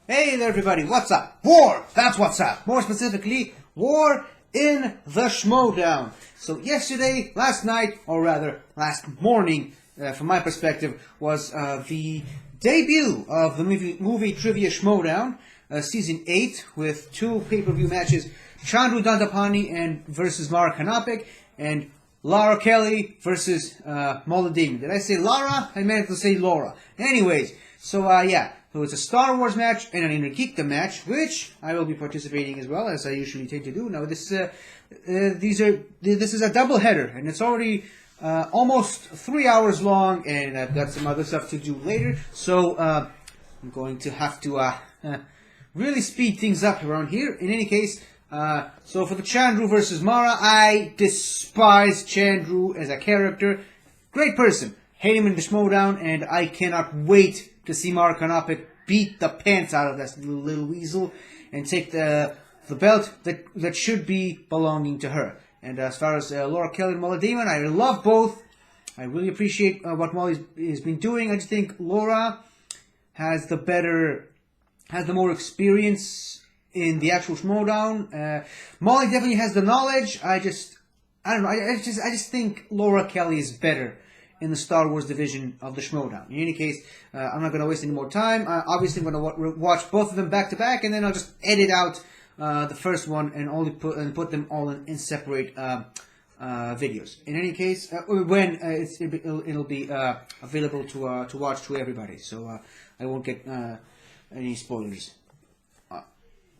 Hey there everybody, what's up? War! That's what's up! More specifically, war in the Schmoedown. So yesterday, last night, or rather last morning, from my perspective, was the debut of the movie Trivia Schmoedown, Season 8, with two pay-per-view matches, Chandru Dandapani and versus Mara Kanapik, and Lara Kelly versus Mollie Damon. Did I say Lara? I meant to say Laura. Anyways, so so it's a Star Wars match and an Inner Geekdom match, which I will be participating as well, as I usually tend to do. Now, this is a double header, and it's already almost 3 hours long, and I've got some other stuff to do later. So I'm going to have to really speed things up around here. In any case, so for the Chandru versus Mara, I despise Chandru as a character. Great person. Hate him in the Schmoedown, and I cannot wait to see Mara Kanapik beat the pants out of that little weasel and take the belt that should be belonging to her. And as far as Laura Kelly and Mollie Damon, I love both. I really appreciate what Mollie has been doing. I just think Laura has the more experience in the actual Schmoedown. Mollie definitely has the knowledge. I don't know. I just think Laura Kelly is better in the Star Wars division of the Schmoedown. In any case, I'm not going to waste any more time. Obviously, I'm going to watch both of them back to back, and then I'll just edit out the first one and only put them all in separate videos. In any case, when it'll be available to watch to everybody, so I won't get any spoilers.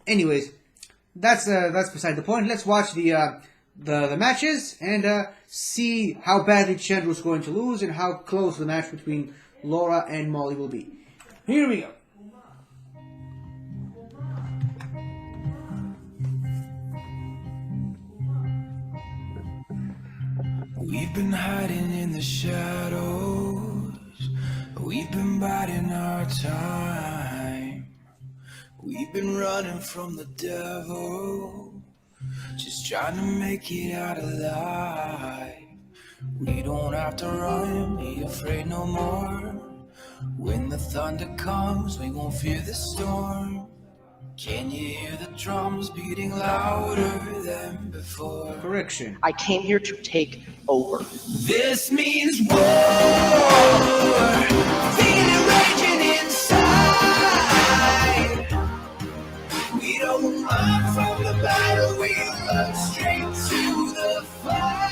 Anyways, that's beside the point. Let's watch the matches and see how badly Chandru's going to lose and how close the match between Laura and Mollie will be. Here we go. We've been hiding in the shadows. We've been biding our time. We've been running from the devil, just trying to make it out alive. We don't have to run, be afraid no more. When the thunder comes, we won't fear the storm. Can you hear the drums beating louder than before? Correction. I came here to take over. This means war. Feel it raging inside. We don't run from the battle, we run straight to the fight.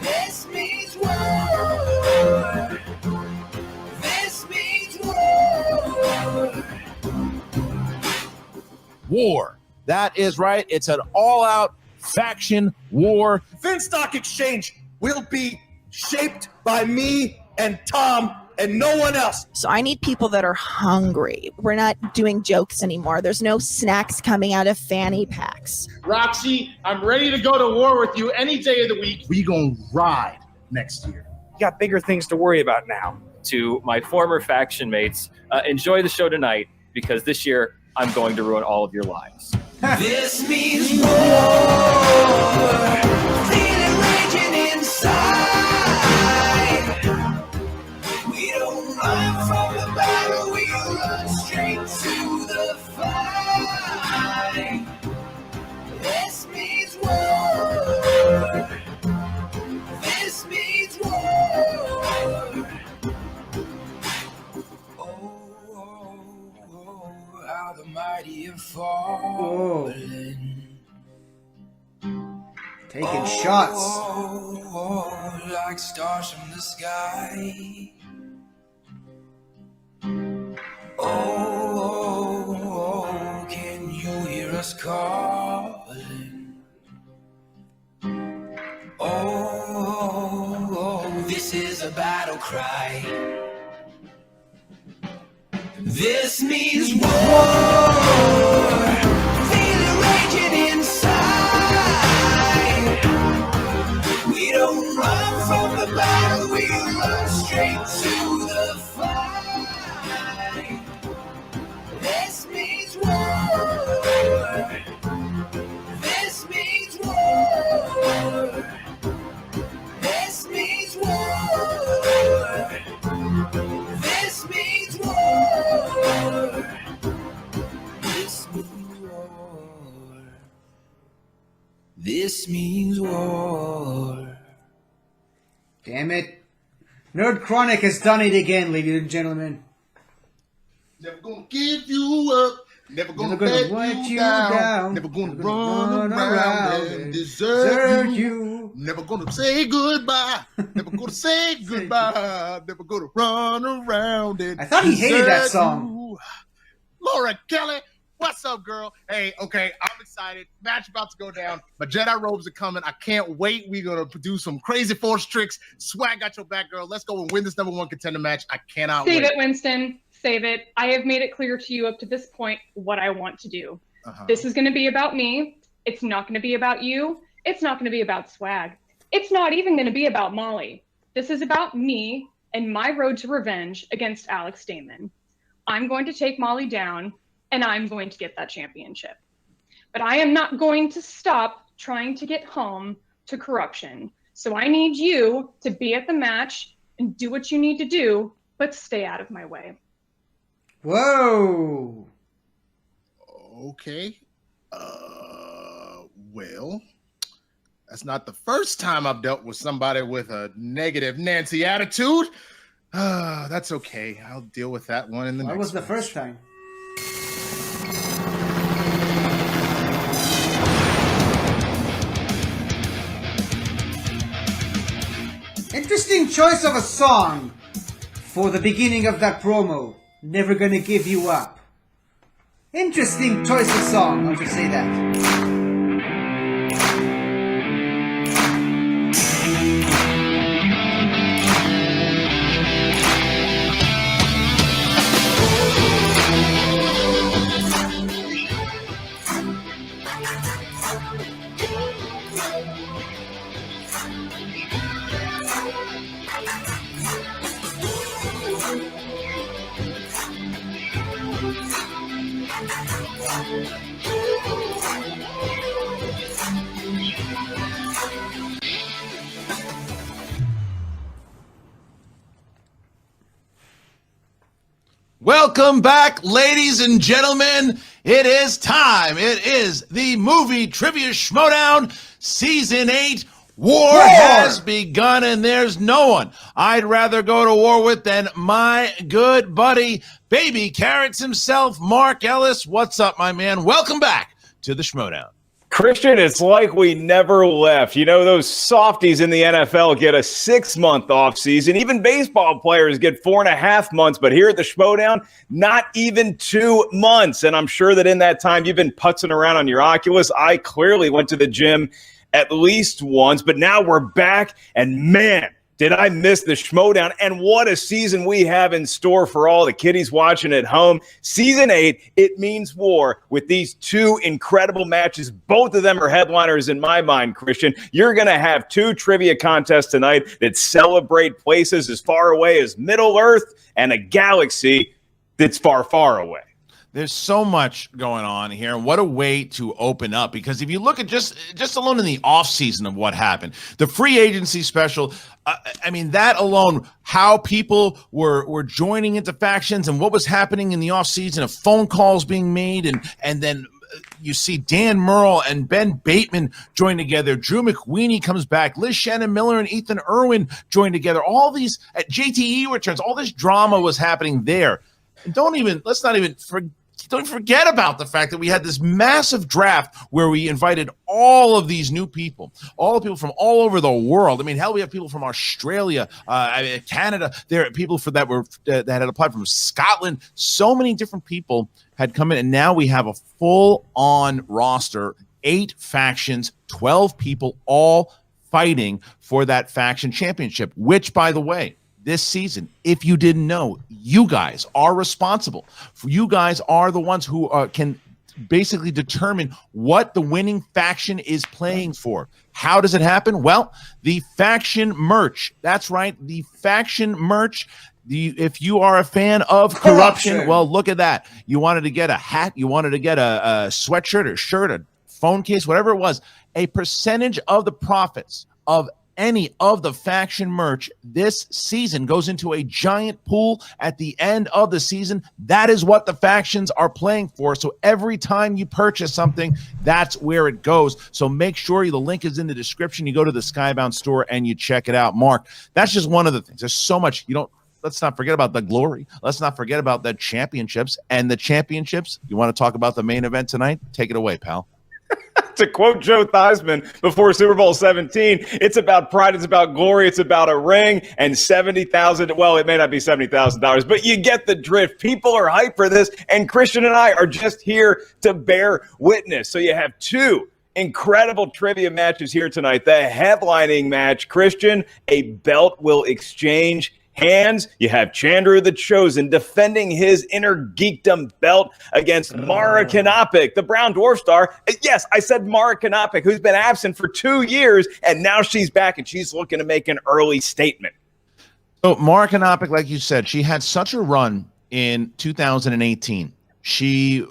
This means war. This means war. War. That is right. It's an all-out faction war. Finstock Exchange will be shaped by me and Tom and no one else. So I need people that are hungry. We're not doing jokes anymore. There's no snacks coming out of fanny packs. Roxy, I'm ready to go to war with you any day of the week. We gonna ride next year. You got bigger things to worry about now. To my former faction mates, enjoy the show tonight, because this year I'm going to ruin all of your lives. This means war. Feel it raging inside. We don't run from the battle, we run straight to the fight. This means war. This means war. How the mighty have fallen. Taking shots. Like stars from the sky. Can you hear us calling? This is a battle cry. This means war. Feel it raging inside. We don't run from the battle, we run straight to the fight. This means war. This means war. This means war. This means war. this means war. Damn it. Nerd Chronic has done it again, ladies and gentlemen. Never gonna give you up. Never gonna let you down. Never gonna run around and desert you. Never gonna say goodbye. Never gonna say goodbye. Never gonna run around and I thought he hated that song. you. Laura Kelly, what's up, girl? Hey, okay, I'm excited. Match about to go down. My Jedi robes are coming. I can't wait. We're gonna do some crazy force tricks. Swag got your back, girl. Let's go and win this #1 contender match. I cannot wait. Save it, Winston. Save it. I have made it clear to you up to this point what I want to do. This is going to be about me. It's not going to be about you. It's not going to be about swag. It's not even going to be about Molly. This is about me and my road to revenge against Alex Damon. I'm going to take Molly down, and I'm going to get that championship. But I am not going to stop trying to get home to corruption. So I need you to be at the match and do what you need to do, but stay out of my way. Whoa. Okay. Well, that's not the first time I've dealt with somebody with a negative Nancy attitude. That's okay. I'll deal with that one in the next. That was the match. first time. Interesting choice of a song for the beginning of that promo. Never Gonna Give You Up. Interesting choice of song, I'll just say that. Welcome back, ladies and gentlemen. It is time. It is the movie Trivia Schmoedown Season 8. War has begun, and there's no one I'd rather go to war with than my good buddy, Baby Carrots himself, Mark Ellis. What's up, my man? Welcome back to the Schmoedown. Christian, it's like we never left. You know, those softies in the NFL get a 6-month off season. Even baseball players get 4.5 months. But here at the Schmoedown, not even 2 months. And I'm sure that in that time, you've been putzing around on your Oculus. I clearly went to the gym at least once. But now we're back. And man, did I miss the Schmoedown. And what a season we have in store for all the kiddies watching at home. Season 8, it means war with these 2 incredible matches. Both of them are headliners in my mind, Christian. You're going to have 2 trivia contests tonight that celebrate places as far away as Middle Earth and a galaxy that's far, far away. There's so much going on here. What a way to open up, because if you look at just alone in the offseason of what happened, the free agency special, I mean, that alone, how people were joining into factions and what was happening in the offseason of phone calls being made, and then you see Dan Murrell and Ben Bateman join together. Drew McWeeny comes back. Liz Shannon Miller and Ethan Irwin join together. All these JTE returns. All this drama was happening there. And don't forget about the fact that we had this massive draft where we invited all of these new people, all the people from all over the world. I mean, hell, we have people from Australia, Canada. There are people that had applied from Scotland. So many different people had come in, and now we have a full-on roster, 8 factions, 12 people, all fighting for that faction championship, which, by the way, this season, if you didn't know, you guys are responsible. You guys are the ones who can basically determine what the winning faction is playing for. How does it happen? Well, the faction merch. That's right, the faction merch. If you are a fan of corruption, well, look at that. You wanted to get a hat, you wanted to get a sweatshirt or shirt, a phone case, whatever it was. A percentage of the profits of any of the faction merch this season goes into a giant pool at the end of the season. That is what the factions are playing for. So every time you purchase something, that's where it goes. So make sure the link is in the description. You go to the Skybound store and you check it out. Mark, that's just one of the things. There's so much. Let's not forget about the glory. Let's not forget about the championships. And the championships, you want to talk about the main event tonight? Take it away, pal. To quote Joe Theismann before Super Bowl 17, it's about pride, it's about glory, it's about a ring and $70,000. Well, it may not be $70,000, but you get the drift. People are hyped for this, and Christian and I are just here to bear witness. So you have two incredible trivia matches here tonight. The headlining match, Christian, a belt will exchange hands. You have Chandru the Chosen defending his inner geekdom belt against Mara Kanopik, the Brown Dwarf star. Yes, I said Mara Kanopik, who's been absent for 2 years, and now she's back, and she's looking to make an early statement. So Mara Kanopik, like you said, she had such a run in 2018. She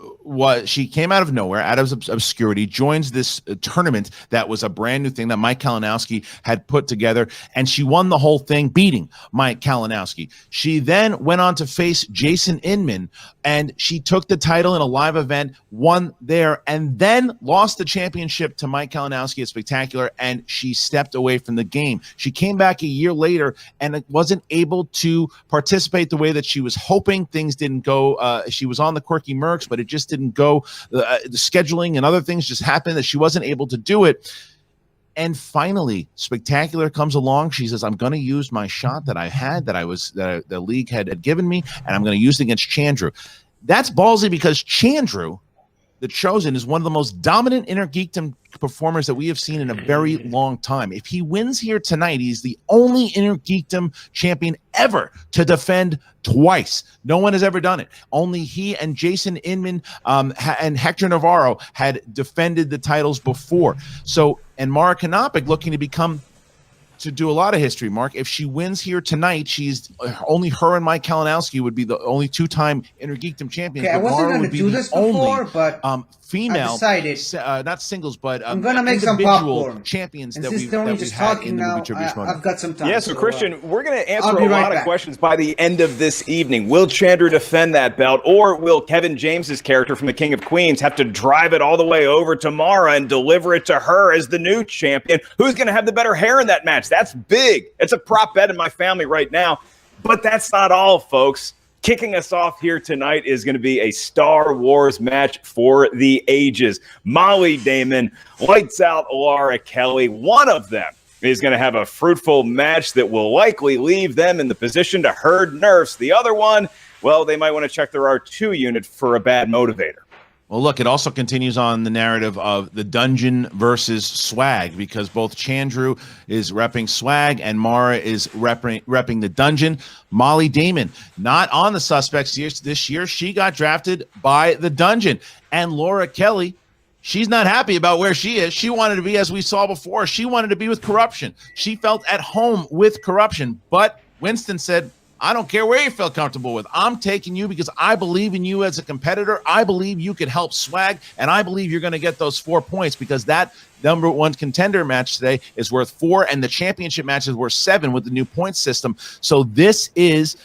came out of nowhere, out of obscurity, joins this tournament that was a brand new thing that Mike Kalinowski had put together, and she won the whole thing, beating Mike Kalinowski. She then went on to face Jason Inman, and she took the title in a live event, won there, and then lost the championship to Mike Kalinowski at Spectacular, and she stepped away from the game. She came back a year later and wasn't able to participate the way that she was hoping. Things didn't go. She was on the Quirky Mercs, but it just didn't go. The scheduling and other things just happened that she wasn't able to do it. And finally, Spectacular comes along. She says, I'm going to use my shot that I had, that the league had given me, and I'm going to use it against Chandru. That's ballsy because Chandru, the Chosen, is one of the most dominant inner geekdom performers that we have seen in a very long time. If he wins here tonight, he's the only inner geekdom champion ever to defend twice. No one has ever done it. Only he and Jason Inman and Hector Navarro had defended the titles before. So, and Mara Kanopik looking to do a lot of history, Mark. If she wins here tonight, she's only her and Mike Kalinowski would be the only two-time Inner Geekdom champions. Okay, I wasn't going to do this before, but female, I decided, not singles, but I'm going to make some popcorn. Champions and that since we've they're only that just we've had talking in the now, movie trivia Schmoedown. I've got some time. Yeah, so Christian, we're going to answer a right lot back. of questions by the end of this evening. Will Chandru defend that belt, or will Kevin James's character from the King of Queens have to drive it all the way over to Mara and deliver it to her as the new champion? Who's going to have the better hair in that match? That's big. It's a prop bet in my family right now. But that's not all, folks. Kicking us off here tonight is going to be a Star Wars match for the ages. Mollie Damon, Lights Out Laura Kelly. One of them is going to have a fruitful match that will likely leave them in the position to herd nerfs. The other one, well, they might want to check their R2 unit for a bad motivator. Well, look, it also continues on the narrative of the dungeon versus swag, because both Chandru is repping swag and Mara is repping the dungeon. Mollie Damon, not on the suspects this year. She got drafted by the dungeon. And Laura Kelly, she's not happy about where she is. She wanted to be, as we saw before, she wanted to be with corruption. She felt at home with corruption. But Winston said, I don't care where you feel comfortable with. I'm taking you because I believe in you as a competitor. I believe you could help swag, and I believe you're going to get those 4 points, because that number one contender match today is worth 4, and the championship match is worth 7 with the new point system. So this is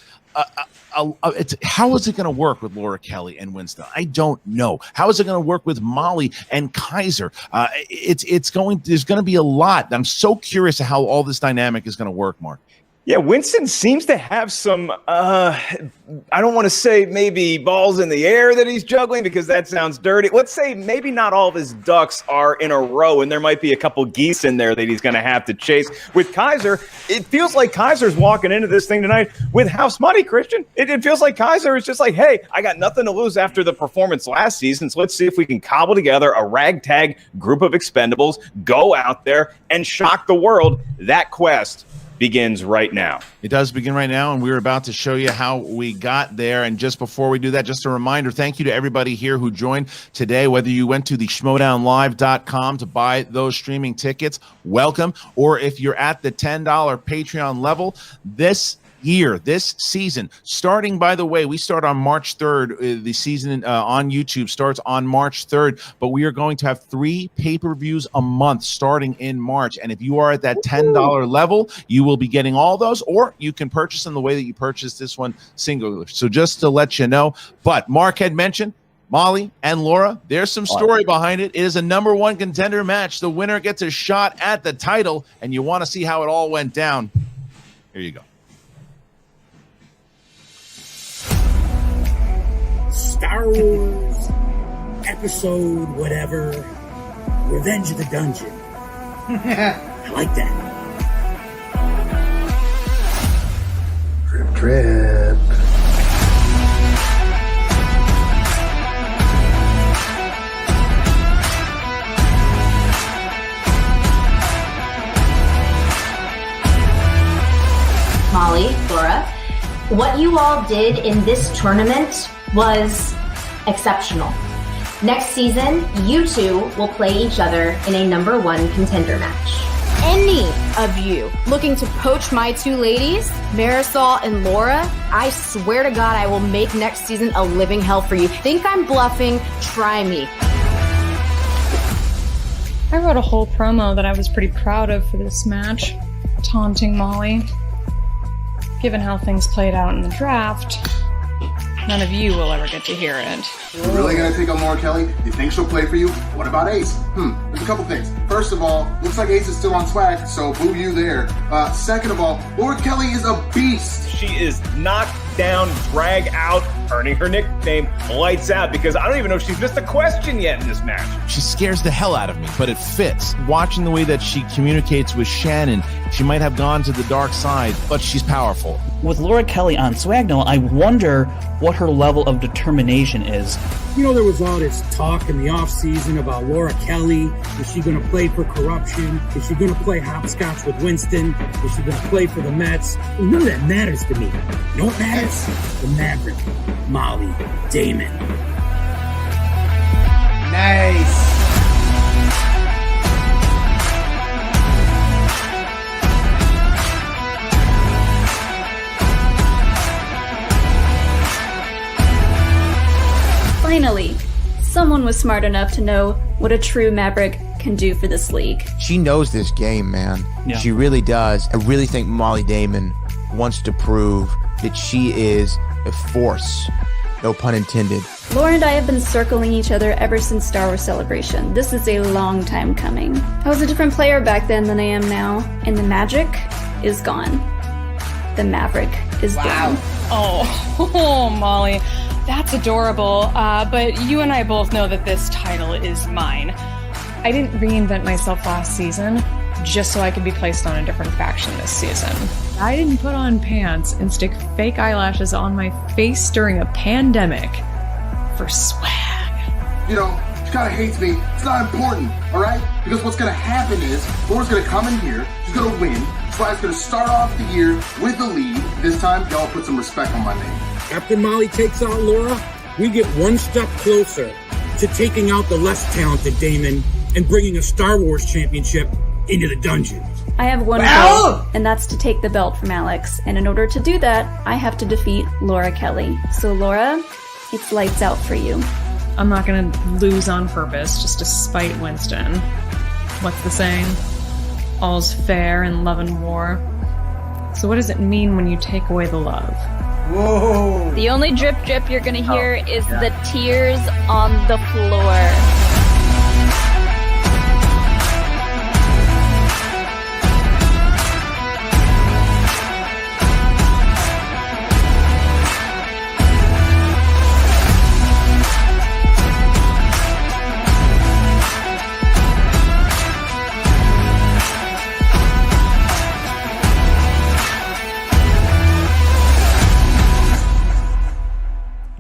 how is it going to work with Laura Kelly and Winston? I don't know. How is it going to work with Molly and Kaiser? There's going to be a lot. I'm so curious to how all this dynamic is going to work, Mark. Yeah, Winston seems to have some, I don't want to say maybe balls in the air that he's juggling, because that sounds dirty. Let's say maybe not all of his ducks are in a row, and there might be a couple geese in there that he's going to have to chase. With Kaiser, it feels like Kaiser's walking into this thing tonight with house money, Christian. It feels like Kaiser is just like, hey, I got nothing to lose after the performance last season, so let's see if we can cobble together a ragtag group of expendables, go out there and shock the world. That quest begins right now. It does begin right now, and we're about to show you how we got there. And just before we do that, just a reminder, thank you to everybody here who joined today, whether you went to the schmoedownlive.com to buy those streaming tickets, welcome, or if you're at the $10 Patreon level, this year, this season, starting, by the way, we start on March 3rd. The season on YouTube starts on March 3rd, but we are going to have 3 pay-per-views a month starting in March. And if you are at that $10 level, you will be getting all those, or you can purchase them the way that you purchased this one singular. So just to let you know, but Mark had mentioned Mollie and Laura, there's some story behind it. It is a #1 contender match. The winner gets a shot at the title, and you want to see how it all went down. Here you go. Star Wars episode whatever, Revenge of the Dungeon. I like that. Trip, trip. Mollie, Laura, what you all did in this tournament was exceptional. Next season, you two will play each other in a #1 contender match. Any of you looking to poach my 2 ladies, Marisol and Laura, I swear to God I will make next season a living hell for you. Think I'm bluffing? Try me. I wrote a whole promo that I was pretty proud of for this match, taunting Mollie. Given how things played out in the draft, none of you will ever get to hear it. You really gonna take on Laura Kelly? You think she'll play for you? What about Ace? There's a couple things. First of all, looks like Ace is still on swag, so boo you there. Second of all, Laura Kelly is a beast. She is knocked down, drag out, earning her nickname Lights Out, because I don't even know if she's missed a question yet in this match. She scares the hell out of me, but it fits. Watching the way that she communicates with Shannon, she might have gone to the dark side, but she's powerful. With Laura Kelly on SwagNow, I wonder what her level of determination is. You know, there was all this talk in the offseason about Laura Kelly. Is she going to play for corruption? Is she going to play hopscotch with Winston? Is she going to play for the Mets? None of that matters to me. You know what matters? The Maverick, Mollie Damon. Nice. Finally, someone was smart enough to know what a true Maverick can do for this league. She knows this game, man. Yeah. She really does. I really think Mollie Damon wants to prove that she is a force. No pun intended. Laura and I have been circling each other ever since Star Wars Celebration. This is a long time coming. I was a different player back then than I am now, and the magic is gone. The Maverick is gone. Oh, Mollie, that's adorable. But you and I both know that this title is mine. I didn't reinvent myself last season just so I could be placed on a different faction this season. I didn't put on pants and stick fake eyelashes on my face during a pandemic for swag. You know, she kind of hates me. It's not important, all right? Because what's going to happen is Laura's going to come in here. She's going to win. Swag's going to start off the year with the lead. This time, y'all put some respect on my name. After Mollie takes out Laura, we get one step closer to taking out the less talented Damon and bringing a Star Wars championship into the dungeon. I have one goal, and that's to take the belt from Alex. And in order to do that, I have to defeat Laura Kelly. So Laura, it's lights out for you. I'm not gonna lose on purpose just to spite Winston. What's the saying? All's fair in love and war. So what does it mean when you take away the love? Whoa! The only drip drip you're gonna hear is the tears on the floor.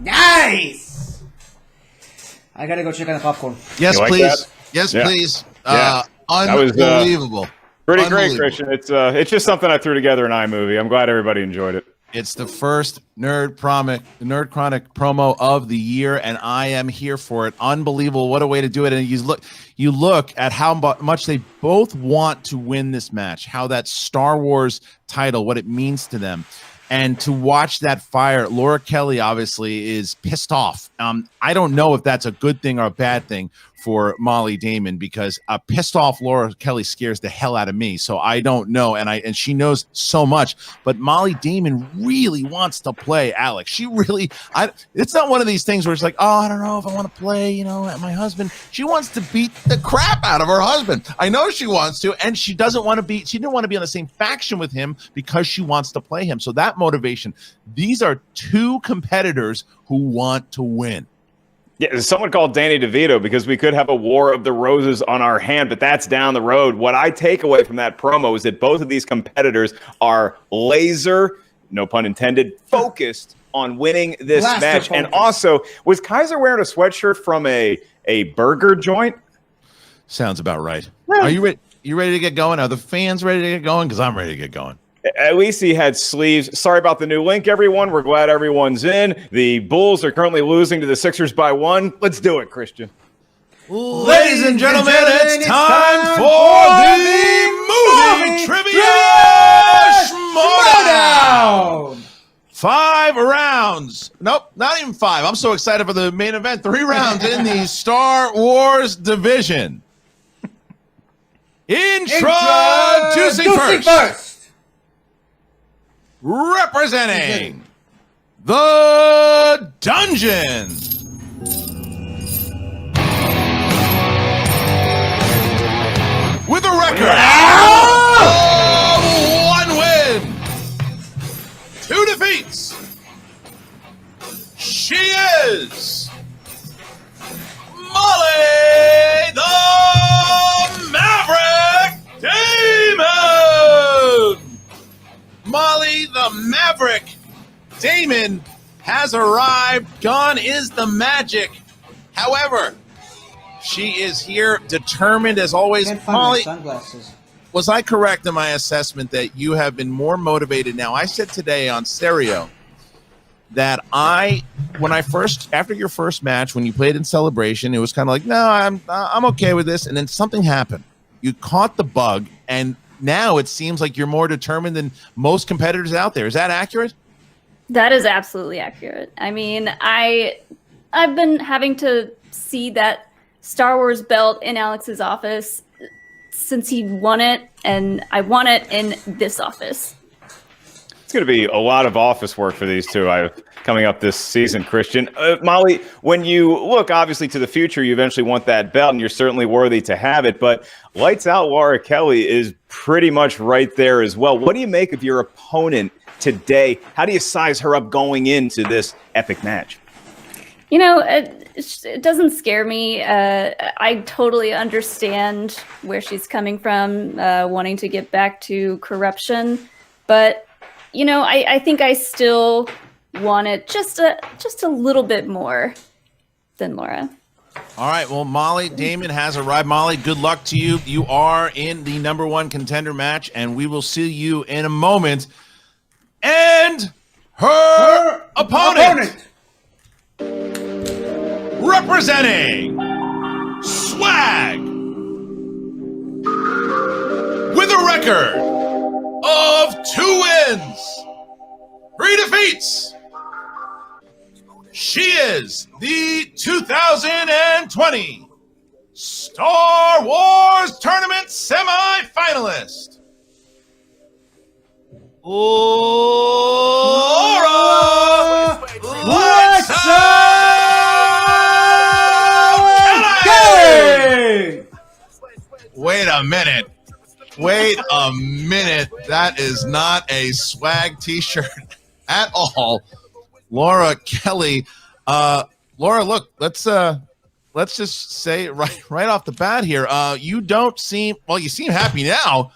Nice! I gotta go check on the popcorn. Yes, like please. that? Yes, Yeah. please. Yeah. That was, Unbelievable. Pretty great, Unbelievable. Christian. It's just something I threw together in iMovie. I'm glad everybody enjoyed it. It's the first Nerd Chronic promo of the year, and I am here for it. Unbelievable! What a way to do it! And you look at how much they both want to win this match. How that Star Wars title, what it means to them, And to watch that fire, Laura Kelly obviously is pissed off. I don't know if that's a good thing or a bad thing for Mollie Damon, because a pissed off Laura Kelly scares the hell out of me. So I don't know, and she knows so much. But Mollie Damon really wants to play Alex. She really, it's not one of these things where it's like, oh, I don't know if I want to play, at my husband. She wants to beat the crap out of her husband. I know she wants to, and she doesn't want to be. She didn't want to be on the same faction with him because she wants to play him. So that motivation. These are two competitors who want to win. Yeah, someone called Danny DeVito because we could have a war of the roses on our hand, but that's down the road. What I take away from that promo is that both of these competitors are laser, no pun intended, focused on winning this match. And also, was Kaiser wearing a sweatshirt from a burger joint? Sounds about right. Are you ready? You ready to get going? Are the fans ready to get going? Because I'm ready to get going. At least he had sleeves. Sorry about the new link, everyone. We're glad everyone's in. The Bulls are currently losing to the Sixers by 1. Let's do it, Christian. Ladies and gentlemen, it's time for the movie trivia Schmoedown. 5 rounds. Nope, not even 5. I'm so excited for the main event. 3 rounds in the Star Wars division. Introducing first. Representing the dungeon, with a record of 1 win, 2 defeats, she is Mollie the Maverick Damon. Mollie the Maverick Damon has arrived. Gone is the magic. However, she is here determined as always. Mollie, sunglasses. Was I correct in my assessment that you have been more motivated now? I said today on stereo that after your first match, when you played in Celebration, it was kind of like, no, I'm okay with this. And then something happened. You caught the bug, and now it seems like you're more determined than most competitors out there. Is that accurate? That is absolutely accurate. I mean, I've been having to see that Star Wars belt in Alex's office since he won it, and I won it in this office. It's going to be a lot of office work for these two coming up this season, Christian. Mollie, when you look obviously to the future, you eventually want that belt, and you're certainly worthy to have it, but Lights Out Laura Kelly is pretty much right there as well. What do you make of your opponent today? How do you size her up going into this epic match? It doesn't scare me. I totally understand where she's coming from, wanting to get back to corruption. But, I think I still want it just a little bit more than Laura. All right, well, Mollie Damon has arrived. Mollie, good luck to you. You are in the #1 contender match, and we will see you in a moment. And her opponent. Representing Swag, with a record of 2 wins, 3 defeats, she is the 2020 Star Wars Tournament semifinalist, Laura Lights Kelly! Wait a minute. That is not a Swag t-shirt at all. Laura Kelly. Laura, look, let's just say right off the bat here. You don't seem, well, you seem happy now,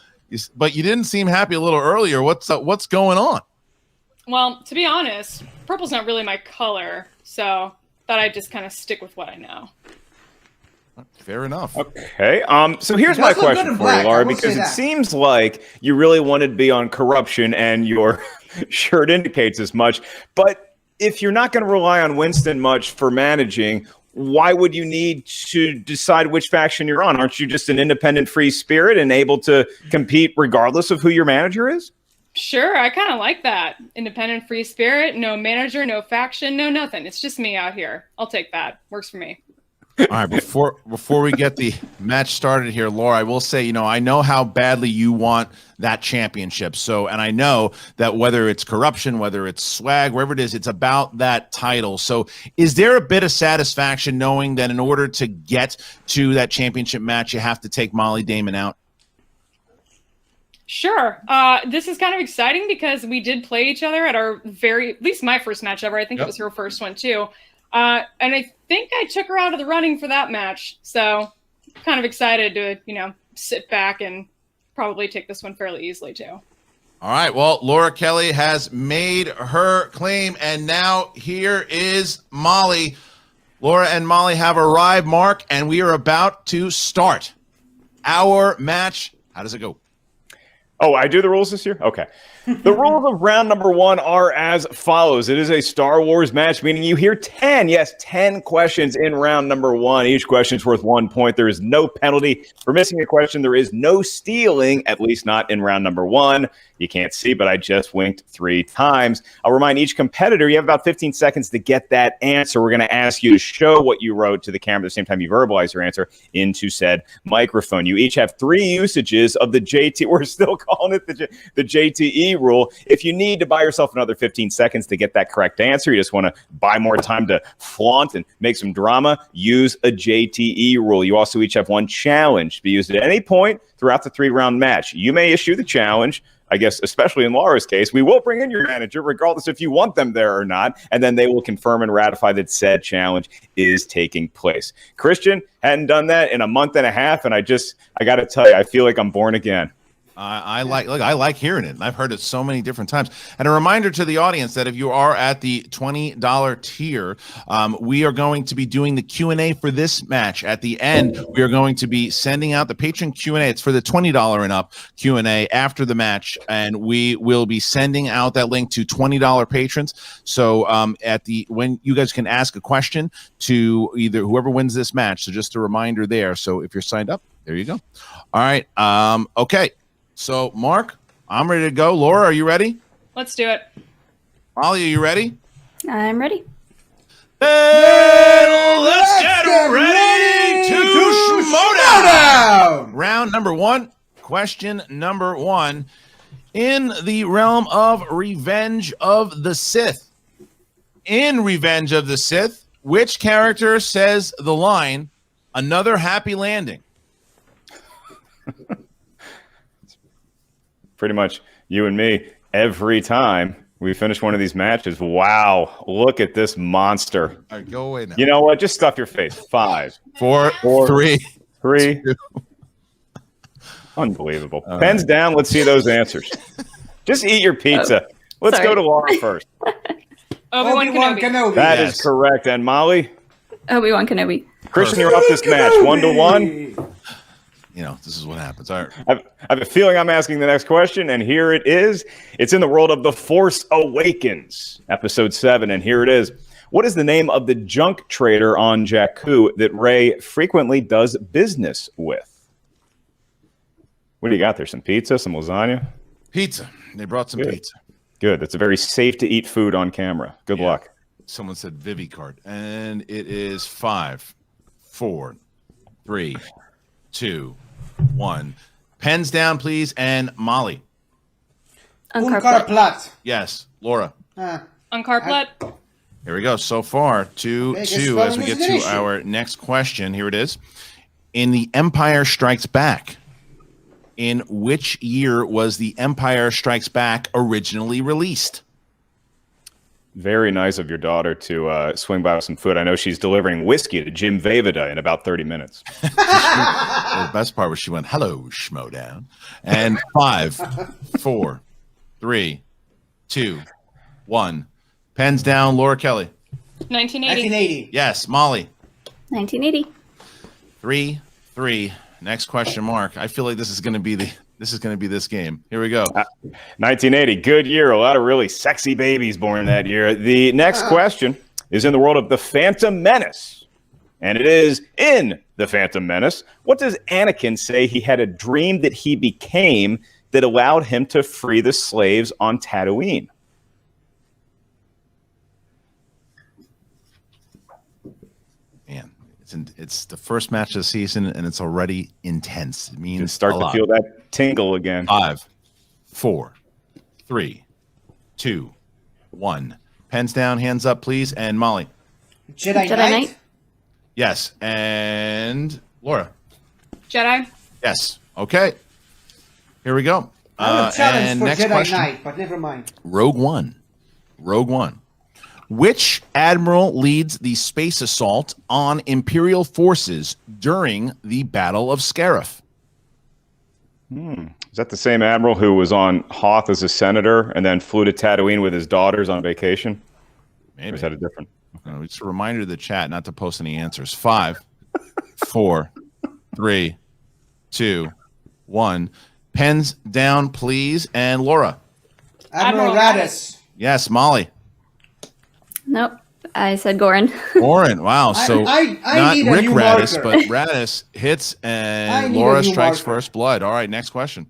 but you didn't seem happy a little earlier. What's going on? Well, to be honest, purple's not really my color, so thought I'd just kind of stick with what I know. Fair enough. Okay. So here's my question for you, Laura, because it seems like you really wanted to be on corruption, and your shirt indicates as much. But if you're not going to rely on Winston much for managing, why would you need to decide which faction you're on? Aren't you just an independent free spirit and able to compete regardless of who your manager is? Sure, I kind of like that. Independent free spirit, no manager, no faction, no nothing. It's just me out here. I'll take that. Works for me. All right, before we get the match started here, Laura, I will say, I know how badly you want that championship. So, and I know that whether it's corruption, whether it's swag, wherever it is, it's about that title. So is there a bit of satisfaction knowing that in order to get to that championship match, you have to take Mollie Damon out? Sure. This is kind of exciting because we did play each other at at least my first match ever. I think it was her first one too. And I think I took her out of the running for that match. So kind of excited to, sit back and probably take this one fairly easily too. All right. Well, Laura Kelly has made her claim. And now here is Mollie. Laura and Mollie have arrived, Mark, and we are about to start our match. How does it go? Oh, I do the rules this year? Okay. The rules of round number 1 are as follows. It is a Star Wars match, meaning you hear 10 questions in round number 1. Each question is worth 1 point. There is no penalty for missing a question. There is no stealing, at least not in round number 1. You can't see, but I just winked 3 times. I'll remind each competitor, you have about 15 seconds to get that answer. We're going to ask you to show what you wrote to the camera at the same time you verbalize your answer into said microphone. You each have 3 usages of the JT. We're still calling it the JTE rule. If you need to buy yourself another 15 seconds to get that correct answer, you just want to buy more time to flaunt and make some drama, use a JTE rule. You also each have 1 challenge to be used at any point throughout the 3-round match. You may issue the challenge. I guess, especially in Laura's case, we will bring in your manager, regardless if you want them there or not, and then they will confirm and ratify that said challenge is taking place. Christian hadn't done that in a month and a half, and I got to tell you, I feel like I'm born again. I like hearing it. I've heard it so many different times. And a reminder to the audience that if you are at the $20 tier, we are going to be doing the Q&A for this match. At the end, we are going to be sending out the patron Q&A. It's for the $20 and up Q&A after the match, and we will be sending out that link to $20 patrons. So when you guys can ask a question to either whoever wins this match. So just a reminder there. So if you're signed up, there you go. All right. Okay. So, Mark, I'm ready to go. Laura, are you ready? Let's do it. Mollie, are you ready? I'm ready. Then let's get ready to Schmoedown! Round number 1, question number 1. In the realm of Revenge of the Sith. In Revenge of the Sith, which character says the line, "Another happy landing"? Pretty much you and me every time we finish one of these matches. Wow, look at this monster. All right, go away now. You know what? Just stuff your face. 5, 4, 3. 2. Unbelievable. Pens down. Let's see those answers. Just eat your pizza. Let's go to Laura first. Obi-Wan Kenobi. That is correct. And Mollie? Obi-Wan Kenobi. Christian, you're up this match. 1-1. This is what happens. All right. I have a feeling I'm asking the next question, and here it is. It's in the world of The Force Awakens, Episode 7, and here it is. What is the name of the junk trader on Jakku that Rey frequently does business with? What do you got there? Some pizza? Some lasagna? Pizza. They brought some pizza. Good. That's a very safe-to-eat food on camera. Good luck. Someone said Vivicard, and it is 5, 4, 3, 2, 1. Pens down, please. And Mollie. Unkar Platt. Yes. Laura. Unkar Platt. Here we go. So far, 2-2 as we get to our next question. Here it is. In The Empire Strikes Back, in which year was The Empire Strikes Back originally released? Very nice of your daughter to swing by with some food. I know she's delivering whiskey to Jim Vavida in about 30 minutes. The best part was she went, "Hello, Schmoedown." And 5, 4, 3, 2, 1. Pens down, Laura Kelly. 1980. Yes, Mollie. 1980. 3-3. Next question, Mark. I feel like this is going to be this game. Here we go. 1980, good year. A lot of really sexy babies born that year. The next question is in the world of The Phantom Menace. And it is in The Phantom Menace. What does Anakin say he had a dream that he became that allowed him to free the slaves on Tatooine? Man, it's the first match of the season, and it's already intense. It means start a to lot. feel that tingle again. 5, 4, 3, 2, 1. Pens down, hands up, please. And Molly. Jedi Knight? Yes. And Laura. Jedi? Yes. Okay. Here we go. I have a challenge and for next Jedi question. Knight, but never mind. Rogue One. Which admiral leads the space assault on Imperial forces during the Battle of Scarif? Is that the same admiral who was on Hoth as a senator and then flew to Tatooine with his daughters on vacation? Maybe. Or is that a different? It's a reminder to the chat not to post any answers. 5, 4, 3, 2, 1. Pens down, please. And Laura. Admiral Raddus. Yes, Molly. Nope. I said Goran. Oren, wow. So I not need a Rick new Raddus, marker. but Raddus hits, I and need a Laura new strikes marker. first blood. All right, next question.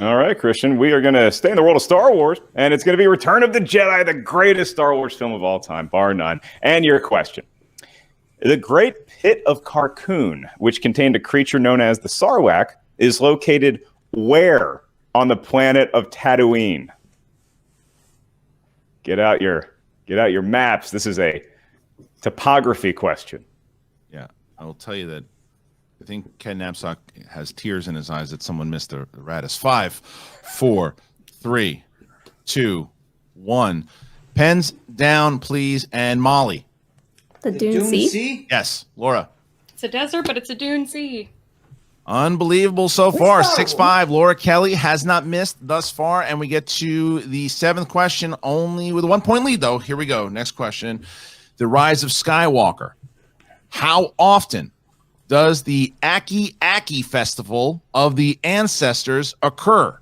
All right, Christian, we are going to stay in the world of Star Wars, and it's going to be Return of the Jedi, the greatest Star Wars film of all time, bar none. And your question. The Great Pit of Carkoon, which contained a creature known as the Sarlacc, is located where on the planet of Tatooine? Get out your maps. This is a topography question. Yeah, I will tell you that I think Ken Knapsack has tears in his eyes that someone missed the Raddus. 5, 4, 3, 2, 1. Pens down, please. And Molly. The Dune Sea? Yes, Laura. It's a desert, but it's a dune sea. Unbelievable so far. 6-5. Laura Kelly has not missed thus far. And we get to the 7th question only with a 1-point lead, though. Here we go. Next question. The Rise of Skywalker. How often does the Aki Aki Festival of the Ancestors occur?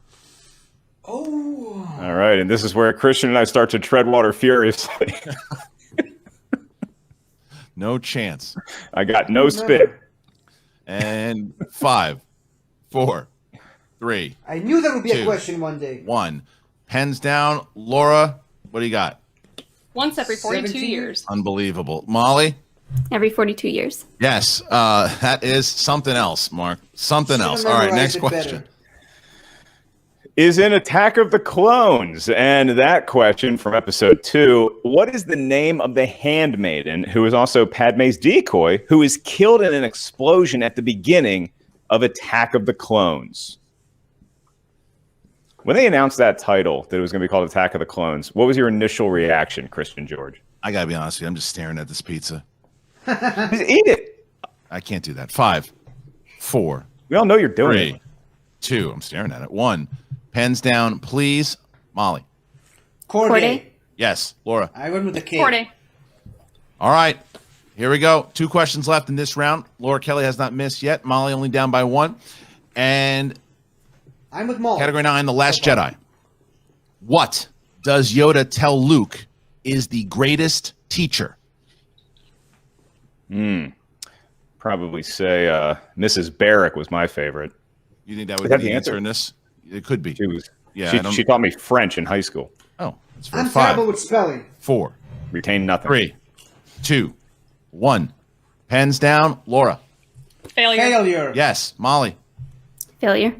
Oh. All right, and this is where Christian and I start to tread water furiously. No chance. I got no spit. And 5, 4, 3. I knew there would be 2, a question one day. 1. Pens down. Laura, what do you got? Once every 42 17? years. Unbelievable. Molly? Every 42 years. Yes, that is something else, Mark. Something else. All right, next question. Is in Attack of the Clones. And that question from episode 2, what is the name of the handmaiden who is also Padme's decoy, who is killed in an explosion at the beginning of Attack of the Clones? When they announced that title, that it was going to be called Attack of the Clones, what was your initial reaction, Christian George? I got to be honest with you. I'm just staring at this pizza. Just eat it. I can't do that. 5, 4. We all know you're doing 3, it. 2. I'm staring at it. 1. Pens down, please. Molly. Corday. Yes, Laura. I went with the K. Corday. All right, here we go. 2 questions left in this round. Laura Kelly has not missed yet. Molly only down by 1. And I'm with Molly. category 9, The Last Jedi. What does Yoda tell Luke is the greatest teacher? Probably say Mrs. Barrick was my favorite. You think that would Is that be the the answer answer? in this? It could be. Yeah, She taught me French in high school. Oh, it's for I'm 5, terrible with spelling. 4, Retain nothing. 3, 2, 1. Pens down, Laura. Failure. Yes, Molly. Failure.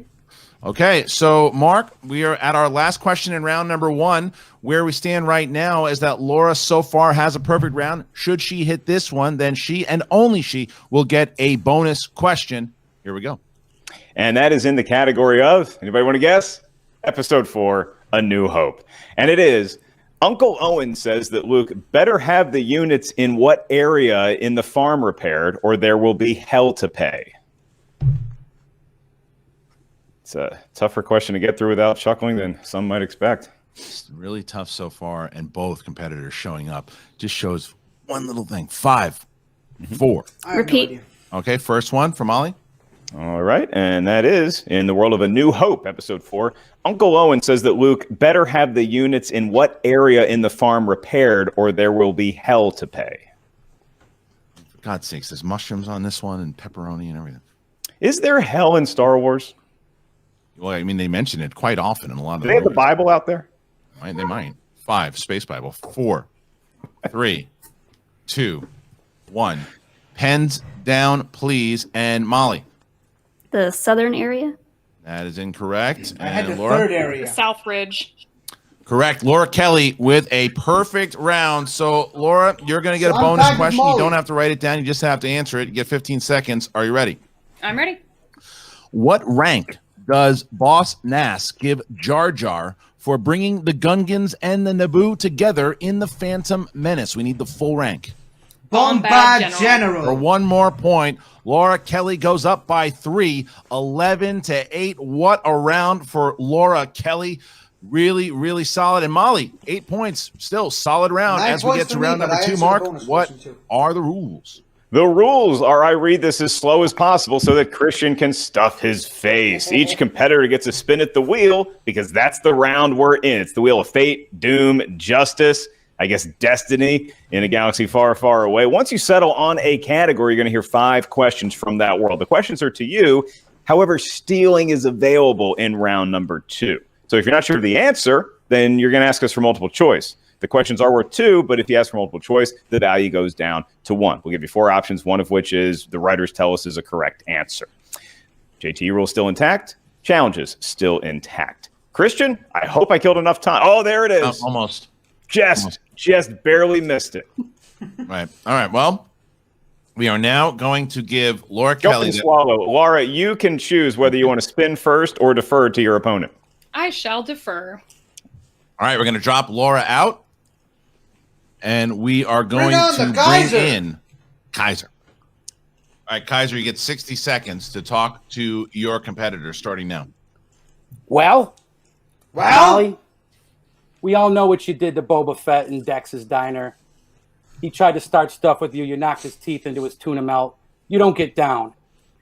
Okay, so Mark, we are at our last question in round number 1. Where we stand right now is that Laura so far has a perfect round. Should she hit this one, then she and only she will get a bonus question. Here we go. And that is in the category of, anybody want to guess? Episode 4, A New Hope. And it is, Uncle Owen says that Luke better have the units in what area in the farm repaired, or there will be hell to pay. It's a tougher question to get through without chuckling than some might expect. It's really tough so far, and both competitors showing up just shows one little thing. 5, 4. Repeat. Okay, first one for Molly. All right, and that is in the world of A New Hope, episode 4. Uncle Owen says that Luke better have the units in what area in the farm repaired, or there will be hell to pay. For God's sakes, there's mushrooms on this one and pepperoni and everything. Is there hell in Star Wars? Well, I mean, they mention it quite often in a lot of Do they have the movies. Bible out there? Right, they might. 5, Space Bible. 4, 3, 2, 1. Pens down, please. And Molly. The southern area? That is incorrect. I had the Laura? third area. Southridge. Correct. Laura Kelly with a perfect round. So, Laura, you're going to get So a I'm bonus tied with question. You Molly. don't have to write it down. You just have to answer it. You get 15 seconds. Are you ready? I'm ready. What rank does Boss Nass give Jar Jar for bringing the Gungans and the Naboo together in the Phantom Menace? We need the full rank. Bombad For General. one more point, Laura Kelly goes up by 3, 11-8. What a round for Laura Kelly. Really, really solid. And Molly, 8 points. Still solid round. 9 As we points get to for me, round but number I 2, answered the Mark, bonus what question, too. are the rules? The rules are I read this as slow as possible so that Christian can stuff his face. Each competitor gets a spin at the wheel because that's the round we're in. It's the wheel of fate, doom, justice, I guess destiny in a galaxy far, far away. Once you settle on a category, you're going to hear 5 questions from that world. The questions are to you. However, stealing is available in round number 2. So if you're not sure of the answer, then you're going to ask us for multiple choice. The questions are worth 2, but if you ask for multiple choice, the value goes down to 1. We'll give you 4 options, one of which is the writers tell us is a correct answer. JT rule still intact. Challenges still intact. Christian, I hope I killed enough time. Oh, there it is. Almost. Just barely missed it. Right. All right. Well, we are now going to give Laura Jump Kelly. and swallow. Laura, you can choose whether you want to spin first or defer to your opponent. I shall defer. All right. We're going to drop Laura out. And we are going on to the bring Kaiser. in Kaiser. All right, Kaiser, you get 60 seconds to talk to your competitor starting now. Well, Molly, we all know what you did to Boba Fett in Dex's diner. He tried to start stuff with you. You knocked his teeth into his tuna melt. You don't get down.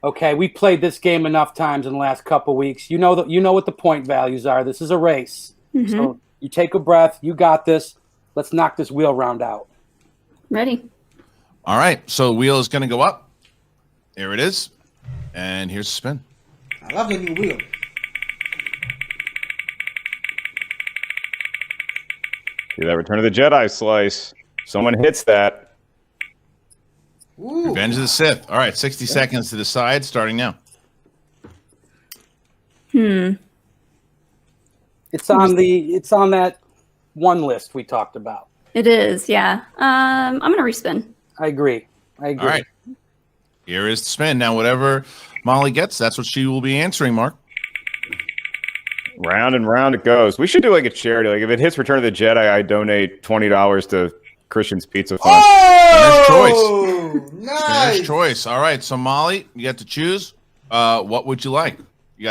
Okay, we played this game enough times in the last couple weeks. You know what the point values are. This is a race. Mhm. So you take a breath. You got this. Let's knock this wheel round out. Ready? All right, so the wheel is going to go up. There it is. And here's the spin. I love the new wheel. See that Return of the Jedi slice. Someone hits that. Ooh. Revenge of the Sith. All right, 60 seconds to decide starting now. It's on that one list we talked about. It is, yeah. I'm going to respin. I agree. All right. Here is the spin. Now, whatever Molly gets, that's what she will be answering, Mark. Round and round it goes. We should do like a charity. Like if it hits Return of the Jedi, I donate $20 to Christian's Pizza Fund. Oh, nice. Spinner's choice. All right, so Molly, you get to choose. What would you like? You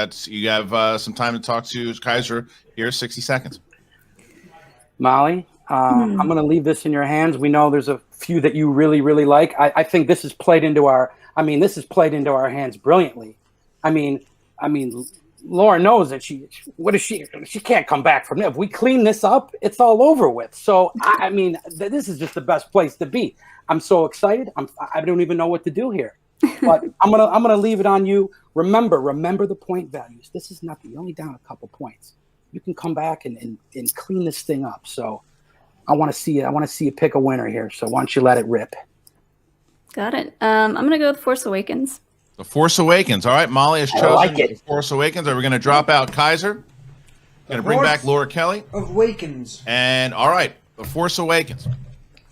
have some time to talk to Kaiser. Here's 60 seconds. Molly, I'm going to leave this in your hands. We know there's a few that you really, really like. I think this is played into our hands brilliantly. I mean, Laura knows that she can't come back from it. If we clean this up, it's all over with. So, this is just the best place to be. I'm so excited. I don't even know what to do here. But I'm gonna leave it on you. Remember the point values. This is nothing. You're only down a couple points. You can come back and clean this thing up. So I want to see it. I want to see you pick a winner here. So why don't you let it rip? Got it. I'm going to go with Force Awakens. The Force Awakens. All right, Molly has I chosen like it. The Force Awakens. Are we going to drop out Kaiser? Going to bring back Laura Kelly? Awakens. And all right, The Force Awakens.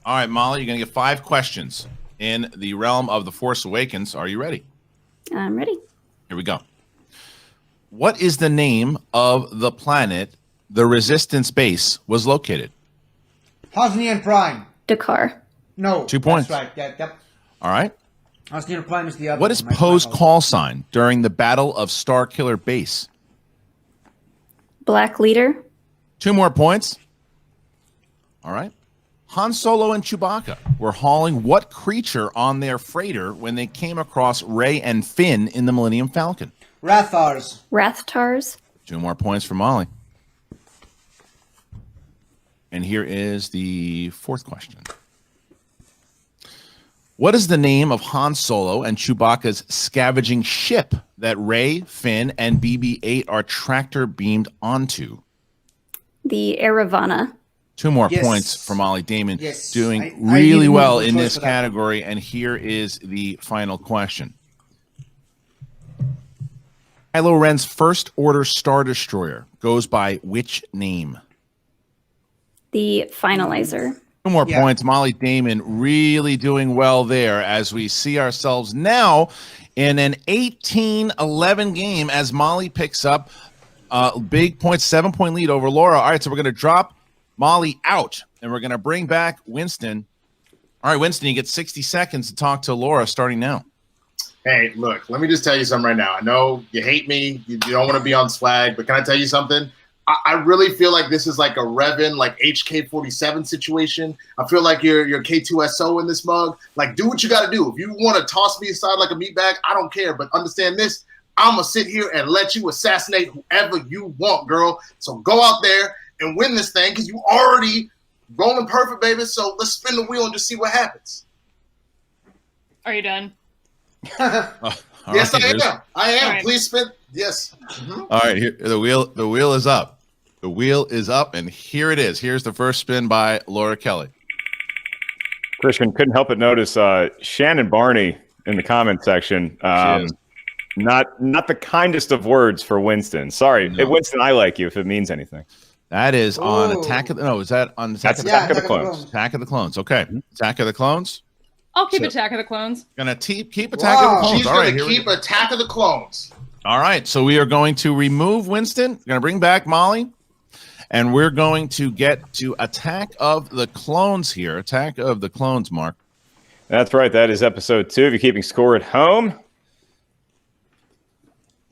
All right, Molly, you're going to get 5 questions in the realm of The Force Awakens. Are you ready? I'm ready. Here we go. What is the name of the planet the Resistance base was located? Hosnian Prime. Dakar. No. 2 points. That's right. That All right. Hosnian Prime is the other What is one. Poe's call sign during the Battle of Starkiller Base? Black Leader. 2 more points. All right. Han Solo and Chewbacca were hauling what creature on their freighter when they came across Rey and Finn in the Millennium Falcon? Rathars. Rathtars. 2 more points for Molly. And here is the 4th question. What is the name of Han Solo and Chewbacca's scavenging ship that Rey, Finn, and BB-8 are tractor beamed onto? The Eravana. 2 more Yes. points for Mollie Damon. Yes. Doing I really need well multiple in choice this for that. category. And here is the final question. Kylo Ren's First Order Star Destroyer goes by which name? The Finalizer. 2 more points. Mollie Damon really doing well there as we see ourselves now in an 18-11 game as Mollie picks up big point, 7-point lead over Laura. All right, so we're going to drop Mollie out and we're going to bring back Winston. All right, Winston, you get 60 seconds to talk to Laura starting now. Hey, look, let me just tell you something right now. I know you hate me. You don't want to be on swag, but can I tell you something? I really feel like this is like a Revan, like HK-47 situation. I feel like you're K2SO in this mug. Like, do what you got to do. If you want to toss me aside like a meat bag, I don't care. But understand this. I'm going to sit here and let you assassinate whoever you want, girl. So go out there and win this thing because you already rolling perfect, baby. So let's spin the wheel and just see what happens. Are you done? Yes, right, I am. I am. All right. Please spin. Yes. Mhm. All right, here the wheel is up. The wheel is up, and here it is. Here's the first spin by Laura Kelly. Christian, couldn't help but notice Shannon Barney in the comment section. Not the kindest of words for Winston. Sorry, No. Winston, I like you if it means anything. That is on Ooh. Attack of the... No, is that on That's Attack of the Clones. Attack of the Clones. Okay. Attack of the Clones. I'll keep So- Attack of the Clones. Gonna keep Attack of the Clones. She's All going right, to here we keep go. Attack of the Clones. All right, so we are going to remove Winston. We're going to bring back Mollie, and we're going to get to Attack of the Clones here. Attack of the Clones, Mark. That's right. That is episode 2. If you're keeping score at home.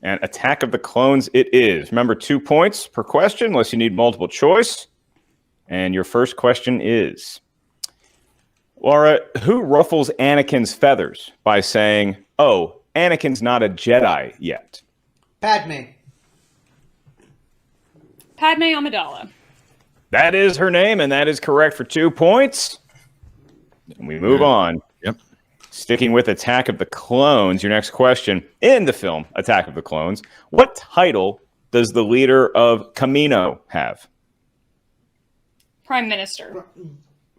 And Attack of the Clones it is. Remember, 2 points per question unless you need multiple choice. And your first question is, Laura, who ruffles Anakin's feathers by saying, "Oh, Anakin's not a Jedi yet"? Padme. Padme Amidala. That is her name, and that is correct for 2 points. And we move on. Yep. Sticking with Attack of the Clones, your next question. In the film Attack of the Clones, what title does the leader of Camino have? Prime Minister.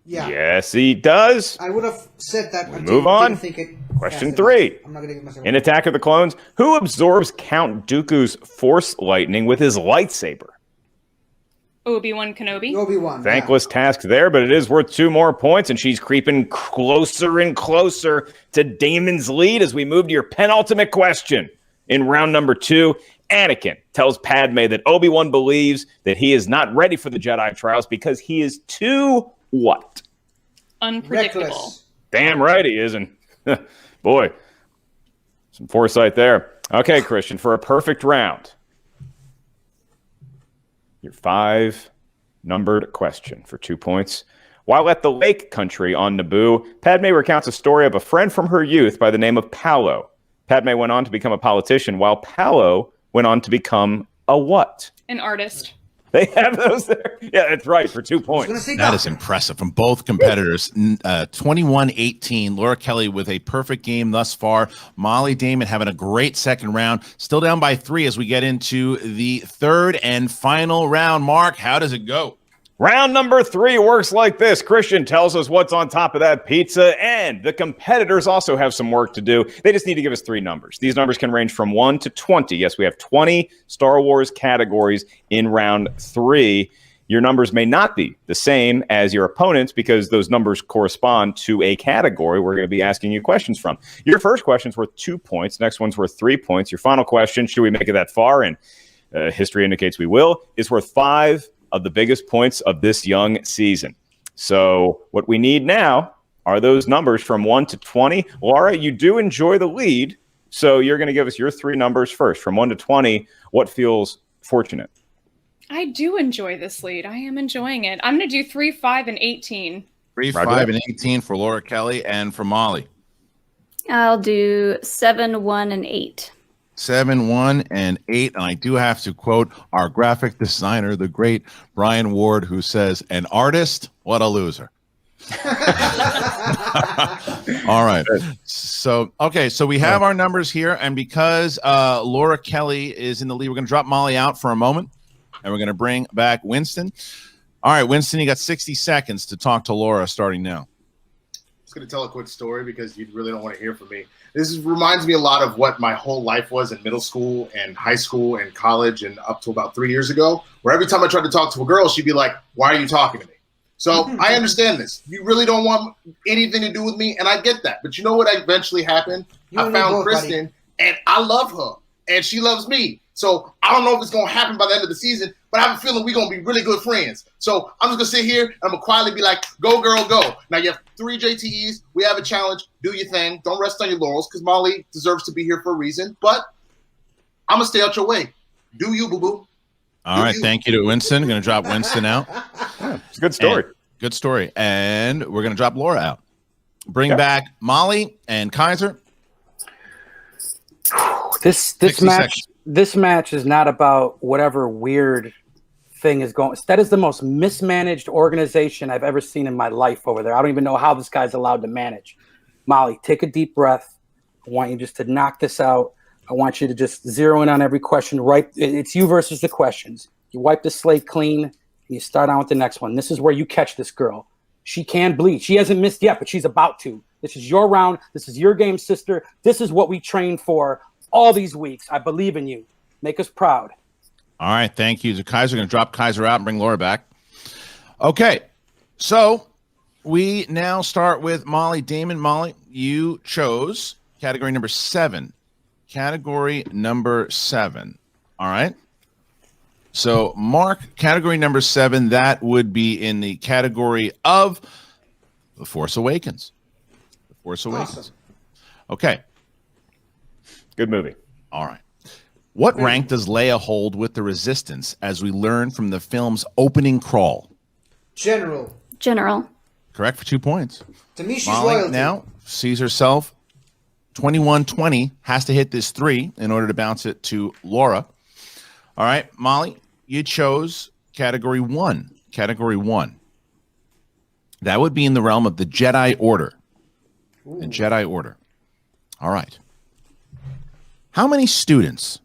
Yeah. Yes, he does. I would have said that. until Move you on. didn't think it Question fast 3. enough. I'm not going to mess around. In Attack of the Clones, who absorbs Count Dooku's Force lightning with his lightsaber? Obi-Wan Kenobi. Obi-Wan. Thankless task there, but it is worth 2 more points, and she's creeping closer and closer to Damon's lead as we move to your penultimate question. In round number 2, Anakin tells Padme that Obi-Wan believes that he is not ready for the Jedi trials because he is too what? Unpredictable. Reckless. Damn right he isn't. Boy, some foresight there. Okay, Christian, for a perfect round, your 5-numbered question for 2 points. While at the Lake Country on Naboo, Padme recounts a story of a friend from her youth by the name of Paolo. Padme went on to become a politician, while Paolo went on to become a what? An artist. They have those there. Yeah, that's right, for 2 points. That is impressive from both competitors. 21-18. Laura Kelly with a perfect game thus far. Mollie Damon having a great second round. Still down by 3 as we get into the third and final round. Mark, how does it go? Round number 3 works like this. Christian tells us what's on top of that pizza, and the competitors also have some work to do. They just need to give us 3 numbers. These numbers can range from 1 to 20. Yes, we have 20 Star Wars categories in round 3. Your numbers may not be the same as your opponents because those numbers correspond to a category we're going to be asking you questions from. Your first question's worth 2 points. Next one's worth 3 points. Your final question, should we make it that far, and history indicates we will, is worth 5 of the biggest points of this young season. So what we need now are those numbers from 1 to 20. Laura, you do enjoy the lead, so you're going to give us your 3 numbers first. From 1 to 20, what feels fortunate? I do enjoy this lead. I am enjoying it. I'm going to do 3, 5, and 18. 3, 5, and 18 for Laura Kelly and for Mollie. I'll do 7, 1, and 8. 7, 1, and 8. And I do have to quote our graphic designer, the great Brian Ward, who says, "An artist, what a loser." All right. So we have our numbers here, and because Laura Kelly is in the lead, we're going to drop Molly out for a moment, and we're going to bring back Winston. All right, Winston, you got 60 seconds to talk to Laura starting now. I'm just going to tell a quick story because you really don't want to hear from me. This reminds me a lot of what my whole life was in middle school and high school and college and up to about 3 years ago, where every time I tried to talk to a girl, she'd be like, "Why are you talking to me?" So I understand this. You really don't want anything to do with me, and I get that. But you know what eventually happened? I found Kristen, and I love her, and she loves me. So I don't know if it's going to happen by the end of the season, but I have a feeling we're going to be really good friends. So I'm just going to sit here, and I'm going to quietly be like, "Go, girl, go." Now, you have 3 JTEs. We have a challenge. Do your thing. Don't rest on your laurels, because Molly deserves to be here for a reason. But I'm going to stay out your way. Do you, boo-boo. All right, thank you to Winston. I'm going to drop Winston out. It's a good story. Good story. And we're going to drop Laura out. Bring back Molly and Kaiser. This match is not about whatever weird thing is going. That is the most mismanaged organization I've ever seen in my life over there. I don't even know how this guy's allowed to manage. Molly, take a deep breath. I want you just to knock this out. I want you to just zero in on every question. Right, it's you versus the questions. You wipe the slate clean, and you start on with the next one. This is where you catch this girl. She can bleed. She hasn't missed yet, but she's about to. This is your round. This is your game, sister. This is what we trained for all these weeks. I believe in you. Make us proud. All right, thank you. So Kaiser going to drop Kaiser out and bring Laura back. Okay, so we now start with Mollie Damon. Molly, you chose category number 7. Category number 7. All right. So, Mark, category number 7, that would be in the category of The Force Awakens. The Force Awakens. Awesome. Okay. Good movie. All right. What rank does Leia hold with the Resistance as we learn from the film's opening crawl? General. Correct for 2 points. To me, she's Molly loyalty. now sees herself 21-20, has to hit this 3 in order to bounce it to Laura. All right, Molly, you chose category 1. Category 1. That would be in the realm of the Jedi Order. Ooh. The Jedi Order. All right. How many students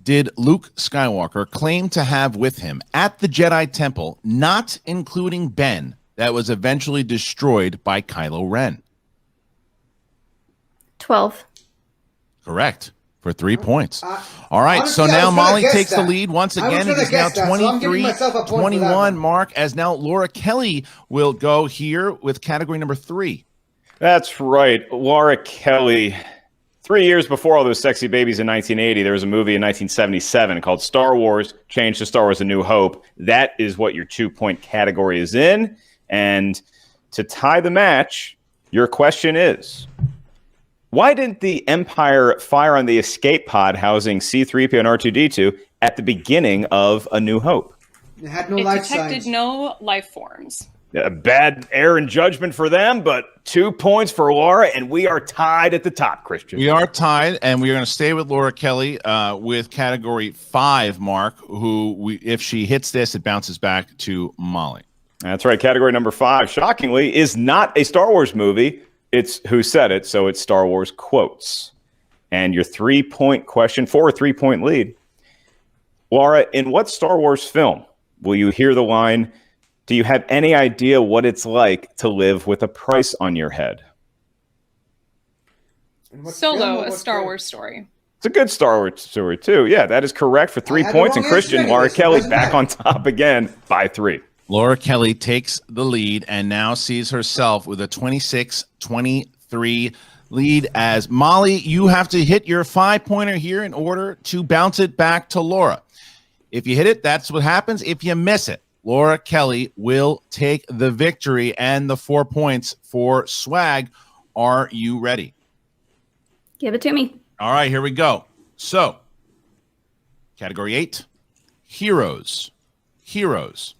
did Luke Skywalker claim to have with him at the Jedi Temple, not including Ben, that was eventually destroyed by Kylo Ren? 12. Correct. For 3 points. All right, honestly, so now Molly takes the lead once again. It is now 23-21, Mark, as now Laura Kelly will go here with category number 3. That's right. Laura Kelly. 3 years before all those sexy babies in 1980, there was a movie in 1977 called Star Wars, changed to Star Wars A New Hope. That is what your 2-point category is in. And to tie the match, your question is, why didn't the Empire fire on the escape pod housing C-3PO and R2-D2 at the beginning of A New Hope? It had no It life detected signs. no life forms. Bad error in judgment for them, but 2 points for Laura, and we are tied at the top, Christian. We are tied, and we are going to stay with Laura Kelly with category 5, Mark, who, if she hits this, it bounces back to Molly. That's right. Category number 5, shockingly, is not a Star Wars movie. It's Who Said It, so it's Star Wars quotes. And your 3-point question for a 3-point lead. Laura, in what Star Wars film will you hear the line, "Do you have any idea what it's like to live with a price on your head"? Solo, a Star Wars story. It's a good Star Wars story, too. Yeah, that is correct for 3 points. And Christian, Laura Kelly back on top again by 3. Laura Kelly takes the lead and now sees herself with a 26-23 lead as Molly, you have to hit your 5-pointer here in order to bounce it back to Laura. If you hit it, that's what happens. If you miss it, Laura Kelly will take the victory and the 4 points for Swag. Are you ready? Give it to me. All right, here we go. So, category 8, heroes. Heroes.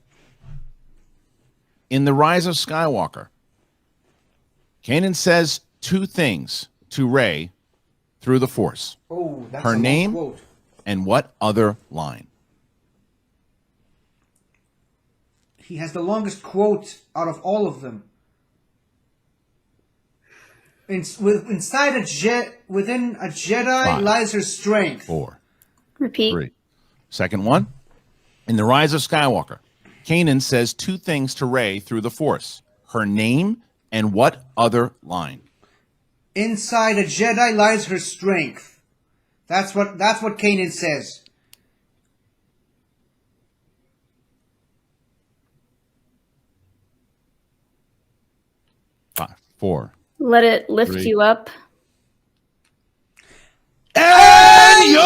In The Rise of Skywalker, Kanan says 2 things to Rey through the Force. Oh, that's her a name quote. And what other line? He has the longest quote out of all of them. Inside within a Jedi lies her strength. 4. Repeat. 3. Second one. In The Rise of Skywalker, Kanan says 2 things to Rey through the Force. Her name and what other line? Inside a Jedi lies her strength. That's what Kanan says. Five, 4. Let it lift 3. you up. And your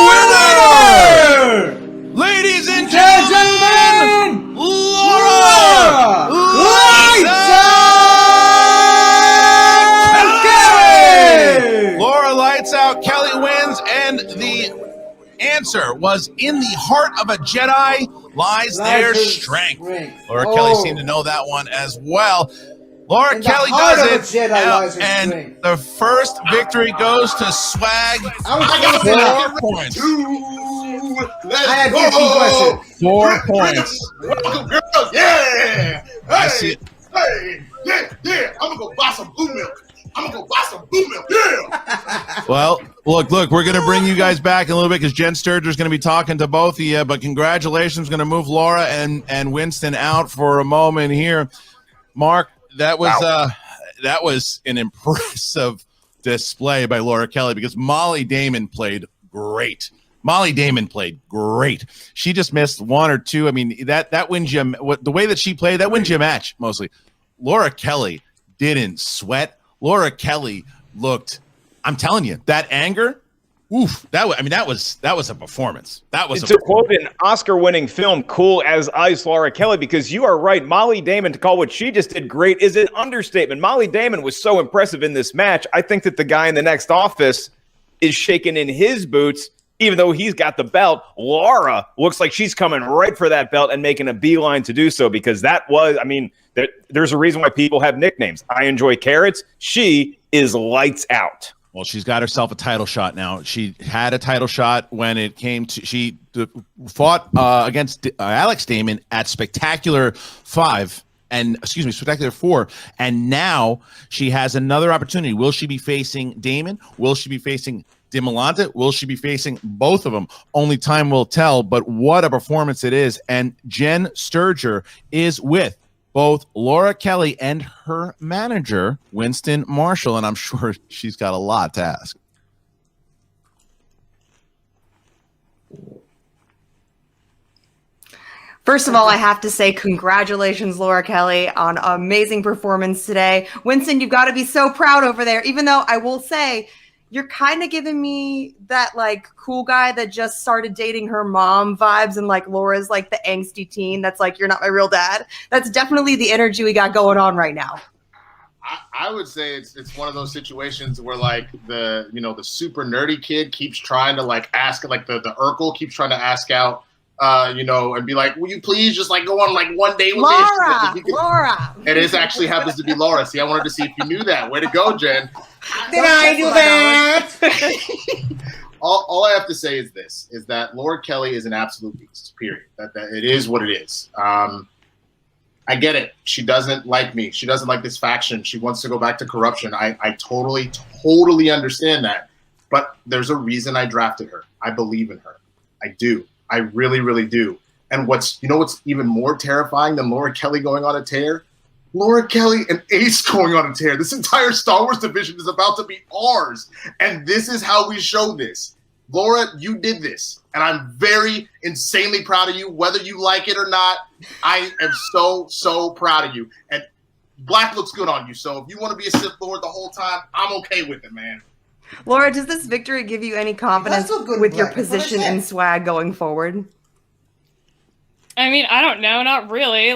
winner, ladies and gentlemen, Laura Lights Out Kelly. Laura Lights Out Kelly wins, and the answer was in the heart of a Jedi lies their strength. Laura Kelly seemed to know that one as well. Laura Kelly does it, and the first victory goes to Swag. I got 4 points. I had 15 questions. 4 points. Welcome, girls. Yeah. I see it. Hey. Yeah. I'm gonna go buy some blue milk. Yeah. Well, look, we're going to bring you guys back in a little bit because Jen Sturger's going to be talking to both of you, but congratulations. Going to move Laura and Winston out for a moment here. Mark, that was an impressive display by Laura Kelly because Mollie Damon played great. She just missed 1 or 2. I mean, that wins you. The way that she played, that wins you a match mostly. Laura Kelly didn't sweat. Laura Kelly looked. I'm telling you, that anger. Oof! That was a performance. To quote an Oscar-winning film, "Cool as Ice," Laura Kelly, because you are right. Mollie Damon, to call what she just did great is an understatement. Mollie Damon was so impressive in this match. I think that the guy in the next office is shaking in his boots, even though he's got the belt. Laura looks like she's coming right for that belt and making a beeline to do so because there's a reason why people have nicknames. I enjoy carrots. She is lights out. Well, she's got herself a title shot now. She had a title shot when it came to she fought against Alex Damon at Spectacular 4, and now she has another opportunity. Will she be facing Damon? Will she be facing Dimolante? Will she be facing both of them? Only time will tell, but what a performance it is. And Jen Sturger is with both Laura Kelly and her manager, Winston Marshall, and I'm sure she's got a lot to ask. First of all, I have to say congratulations, Laura Kelly, on an amazing performance today. Winston, you've got to be so proud over there, even though I will say you're kind of giving me that like cool guy that just started dating her mom vibes, and like Laura's like the angsty teen that's like, you're not my real dad. That's definitely the energy we got going on right now. I would say it's one of those situations where like the super nerdy kid keeps trying to like ask, like the Urkel keeps trying to ask out and be like, will you please just like go on like one date with me? Laura. And it actually happens to be Laura. See, I wanted to see if you knew that. Way to go, Jen. Did I do that? All I have to say is this, is that Laura Kelly is an absolute beast, period. That it is what it is. I get it. She doesn't like me. She doesn't like this faction. She wants to go back to corruption. I totally understand that. But there's a reason I drafted her. I believe in her. I do. I really, really do. And what's even more terrifying than Laura Kelly going on a tear? Laura Kelly and Ace going on a tear. This entire Star Wars division is about to be ours. And this is how we show this. Laura, you did this. And I'm very insanely proud of you, whether you like it or not. I am so proud of you. And black looks good on you. So if you want to be a Sith Lord the whole time, I'm okay with it, man. Laura, does this victory give you any confidence with your position and swag going forward? I mean, I don't know, not really.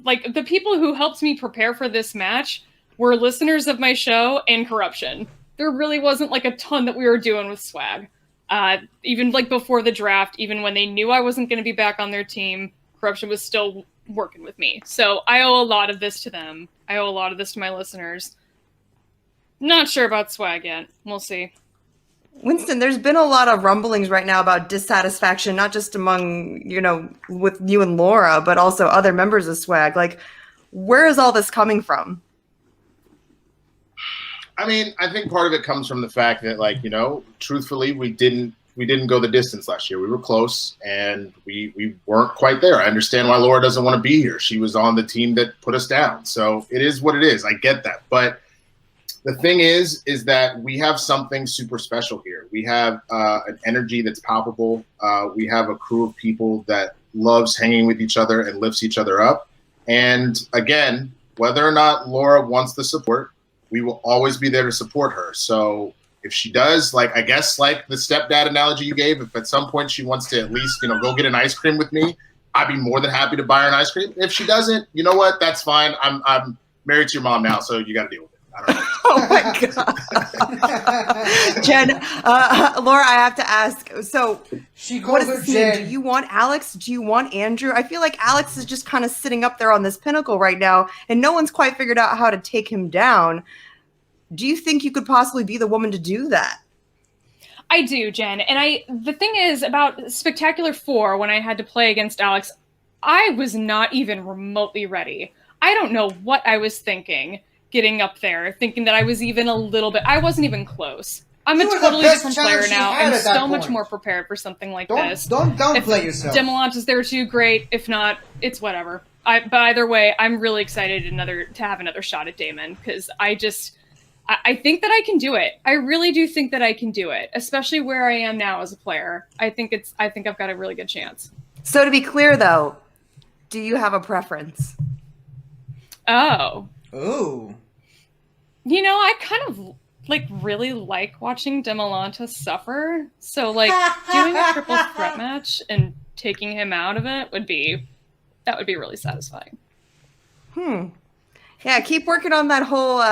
The people who helped me prepare for this match were listeners of my show and Corruption. There really wasn't like a ton that we were doing with swag. Even like before the draft, even when they knew I wasn't going to be back on their team, Corruption was still working with me. So I owe a lot of this to them. I owe a lot of this to my listeners. Not sure about swag yet. We'll see. Winston, there's been a lot of rumblings right now about dissatisfaction, not just among, with you and Laura, but also other members of swag. Like, where is all this coming from? I mean, I think part of it comes from the fact that, like, you know, truthfully, we didn't go the distance last year. We were close, and we weren't quite there. I understand why Laura doesn't want to be here. She was on the team that put us down. So it is what it is. I get that. But the thing is that we have something super special here. We have an energy that's palpable. We have a crew of people that loves hanging with each other and lifts each other up. And again, whether or not Laura wants the support, we will always be there to support her. So if she does, like, I guess, like the stepdad analogy you gave, if at some point she wants to at least, you know, go get an ice cream with me, I'd be more than happy to buy her an ice cream. If she doesn't, you know what? That's fine. I'm married to your mom now, so you got to deal with it. I don't know. Oh my God. Jen, Laura, I have to ask. So, what does this mean? Do you want Alex? Do you want Andrew? I feel like Alex is just kind of sitting up there on this pinnacle right now, and no one's quite figured out how to take him down. Do you think you could possibly be the woman to do that? I do, Jen. And the thing is about Spectacular 4, when I had to play against Alex, I was not even remotely ready. I don't know what I was thinking getting up there, thinking that I was even a little bit, I wasn't even close. I'm a totally different player now. I'm so much more prepared for something like this. Don't downplay yourself. Demolante is there too, great. If not, it's whatever. But either way, I'm really excited to have another shot at Damon, because I think that I can do it. I really do think that I can do it, especially where I am now as a player. I think I've got a really good chance. So to be clear, though, do you have a preference? Oh. Oh. You know, I kind of really like watching Demolante suffer. So doing a triple threat match and taking him out of it would be really satisfying. Yeah, keep working on that whole,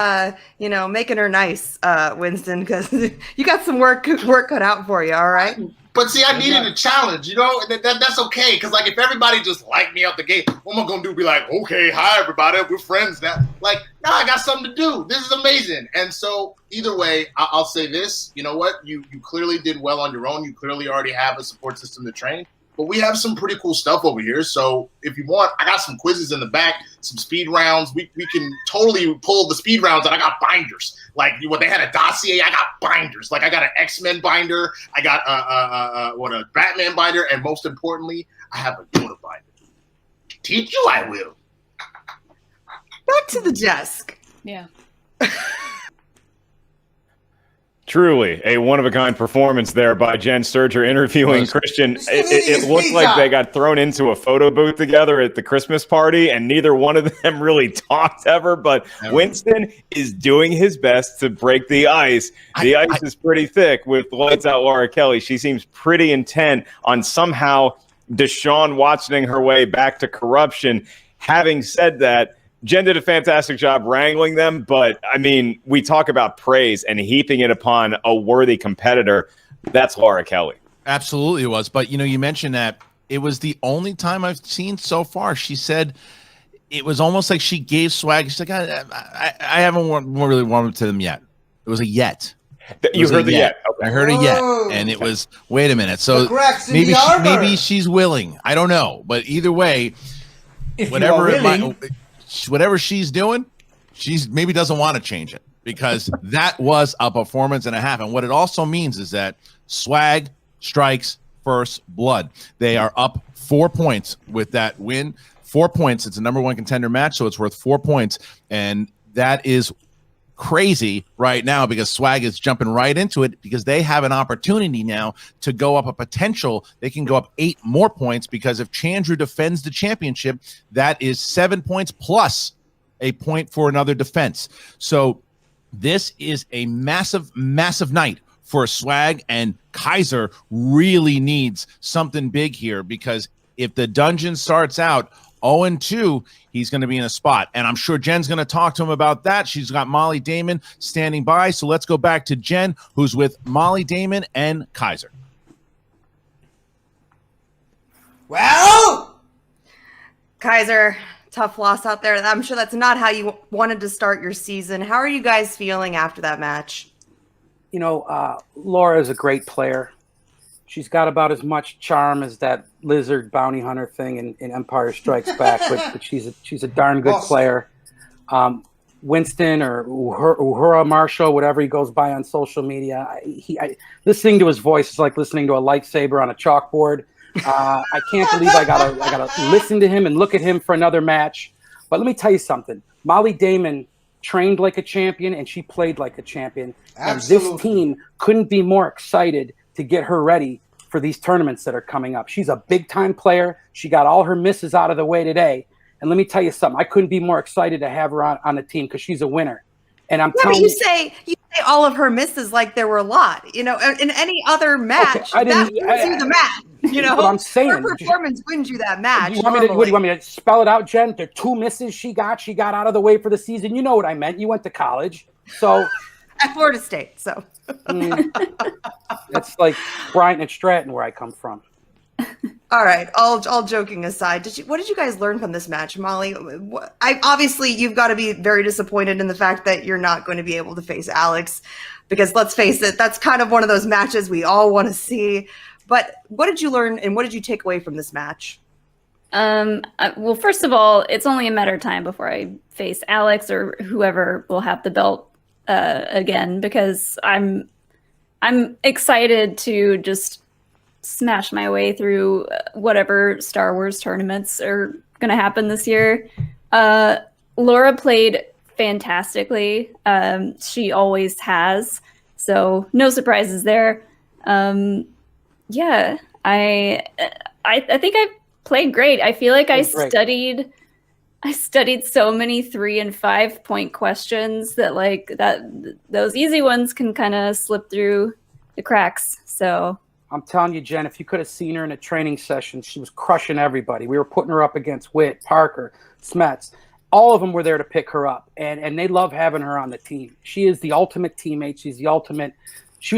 making her nice, Winston, because you got some work cut out for you, all right? But see, I needed a challenge, you know? That's okay, because, like, if everybody just liked me out the gate, what am I going to do? Be like, okay, hi, everybody, we're friends now. Like, no, I got something to do. This is amazing. And so, either way, I'll say this. You know what? You clearly did well on your own. You clearly already have a support system to train. But we have some pretty cool stuff over here. So if you want, I got some quizzes in the back, some speed rounds. We can totally pull the speed rounds, and I got binders. Like, they had a dossier, I got binders. Like, I got an X-Men binder, I got a Batman binder, and most importantly, I have a Yoda binder. Teach you, I will. Back to the desk. Yeah. Truly a one-of-a-kind performance there by Jen Sturger interviewing Christian. It looked like they got thrown into a photo booth together at the Christmas party, and neither one of them really talked ever. But Winston is doing his best to break the ice. The ice is pretty thick with Lights Out Laura Kelly. She seems pretty intent on somehow Deshaun Watsoning her way back to corruption. Having said that, Jen did a fantastic job wrangling them, but, I mean, we talk about praise and heaping it upon a worthy competitor. That's Laura Kelly. Absolutely it was. But, you mentioned that it was the only time I've seen so far. She said it was almost like she gave swag. She's like, I haven't really warmed up to them yet. It was a yet. You heard the yet. Okay. I heard a yet, and it was, wait a minute. So maybe she's willing. I don't know. But either way, whatever she's doing, she's maybe doesn't want to change it, because that was a performance and a half. And what it also means is that swag strikes first blood. They are up 4 points with that win. 4 points. It's a number one contender match, so it's worth 4 points. And that is crazy right now, because swag is jumping right into it, because they have an opportunity now to go up a potential. They can go up 8 more points, because if Chandru defends the championship, that is 7 points plus a point for another defense. So this is a massive, massive night for swag, and Kaiser really needs something big here, because if the dungeon starts out 0-2, he's going to be in a spot. And I'm sure Jen's going to talk to him about that. She's got Mollie Damon standing by. So let's go back to Jen, who's with Mollie Damon and Kaiser. Well, Kaiser, tough loss out there. I'm sure that's not how you wanted to start your season. How are you guys feeling after that match? Laura is a great player. She's got about as much charm as that lizard bounty hunter thing in Empire Strikes Back, but she's a darn good player. Winston or Uhura Marshall, whatever he goes by on social media. Listening to his voice is like listening to a lightsaber on a chalkboard. I can't believe I gotta listen to him and look at him for another match. But let me tell you something. Mollie Damon trained like a champion and she played like a champion. Absolutely. And this team couldn't be more excited to get her ready for these tournaments that are coming up. She's a big time player. She got all her misses out of the way today. And let me tell you something. I couldn't be more excited to have her on the team because she's a winner. And I'm telling you say all of her misses like there were a lot. In any other match, that wins you the match. What I'm saying. Her performance wins you that match. What do you want me to spell it out, Jen? There are 2 misses she got out of the way for the season. You know what I meant. You went to college. So at Florida State. So it's like Bryant and Stratton where I come from. All right, all joking aside, what did you guys learn from this match, Molly? Obviously, you've got to be very disappointed in the fact that you're not going to be able to face Alex, because let's face it, that's kind of one of those matches we all want to see. But what did you learn and what did you take away from this match? Well, first of all, it's only a matter of time before I face Alex or whoever will have the belt again, because I'm excited to just smash my way through whatever Star Wars tournaments are going to happen this year. Laura played fantastically. She always has. So no surprises there. Yeah, I think I played great. I feel like I studied so many 3 and 5 point questions that those easy ones can kind of slip through the cracks. So I'm telling you, Jen, if you could have seen her in a training session, she was crushing everybody. We were putting her up against Witt, Parker, Smets. All of them were there to pick her up, and they love having her on the team. She is the ultimate teammate. She was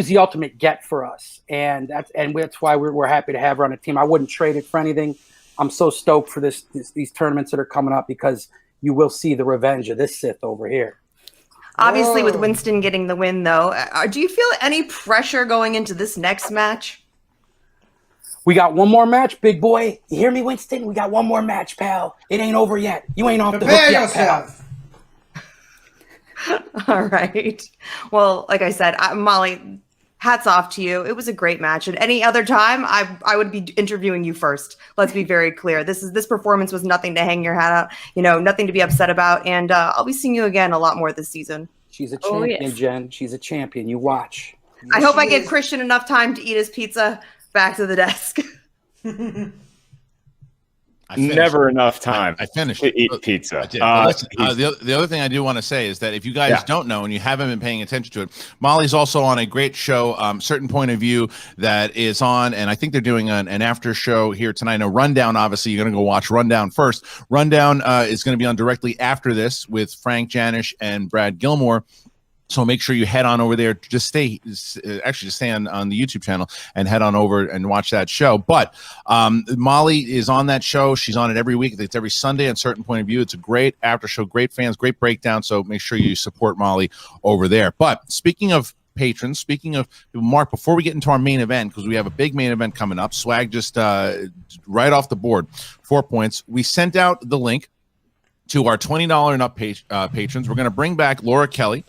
the ultimate get for us, and that's why we're happy to have her on the team. I wouldn't trade it for anything. I'm so stoked for these tournaments that are coming up, because you will see the revenge of this Sith over here. Obviously, with Winston getting the win, though, do you feel any pressure going into this next match? We got one more match, big boy. You hear me, Winston? We got one more match, pal. It ain't over yet. You ain't off the hook yet, pal. All right. Well, like I said, Molly, hats off to you. It was a great match. At any other time, I would be interviewing you first. Let's be very clear. This performance was nothing to hang your hat out. Nothing to be upset about. And I'll be seeing you again a lot more this season. She's a champion, Jen. She's a champion. You watch. I hope I give Christian enough time to eat his pizza. Back to the desk. Never enough time. I finished to eat pizza. I did. The other thing I do want to say is that if you guys don't know and you haven't been paying attention to it, Molly's also on a great show, Certain Point of View, that is on, and I think they're doing an after show here tonight. A Rundown, obviously, you're going to go watch Rundown first. Rundown is going to be on directly after this with Frank Janish and Brad Gilmore. So make sure you head on over there. Just stay on the YouTube channel and head on over and watch that show. But Molly is on that show. She's on it every week. It's every Sunday on Certain Point of View. It's a great after show, great fans, great breakdown. So make sure you support Molly over there. But speaking of patrons, speaking of Mark, before we get into our main event, because we have a big main event coming up, Swag just right off the board, 4 points. We sent out the link to our $20 and up patrons. We're going to bring back Laura Kelly.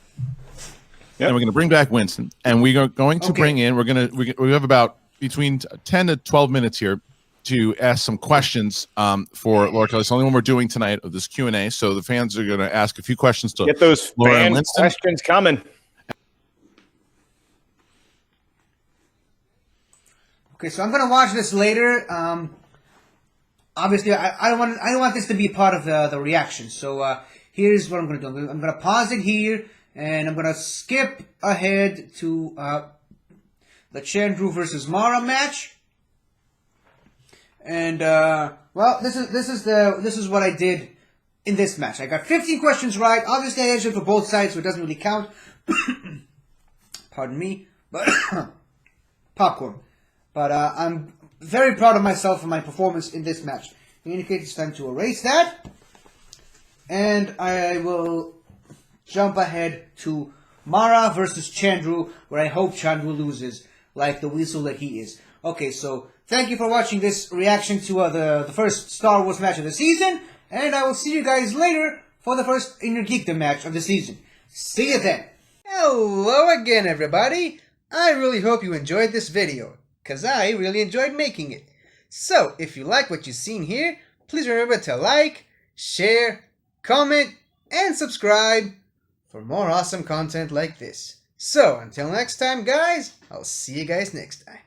And we're going to bring back Winston, and we are going to bring in. We have about between 10 to 12 minutes here to ask some questions for Laura Kelly. It's the only one we're doing tonight of this Q&A. So the fans are going to ask a few questions to get those Laura fan and Winston. Questions coming. Okay, so I'm going to watch this later. Obviously, I don't want this to be part of the reaction. So here's what I'm going to do. I'm going to pause it here. And I'm going to skip ahead to the Chandru versus Mara match. And well, this is what I did in this match. I got 15 questions right. Obviously, I answered for both sides, so it doesn't really count. Pardon me, but popcorn. But I'm very proud of myself for my performance in this match. Indicate it's time to erase that, and I will jump ahead to Mara versus Chandru, where I hope Chandru loses, like the weasel that he is. Okay, so thank you for watching this reaction to the first Star Wars match of the season, and I will see you guys later for the first Inner Geekdom match of the season. See you then! Hello again, everybody! I really hope you enjoyed this video, cause I really enjoyed making it. So, if you like what you've seen here, please remember to like, share, comment, and subscribe for more awesome content like this. So, until next time, guys, I'll see you guys next time.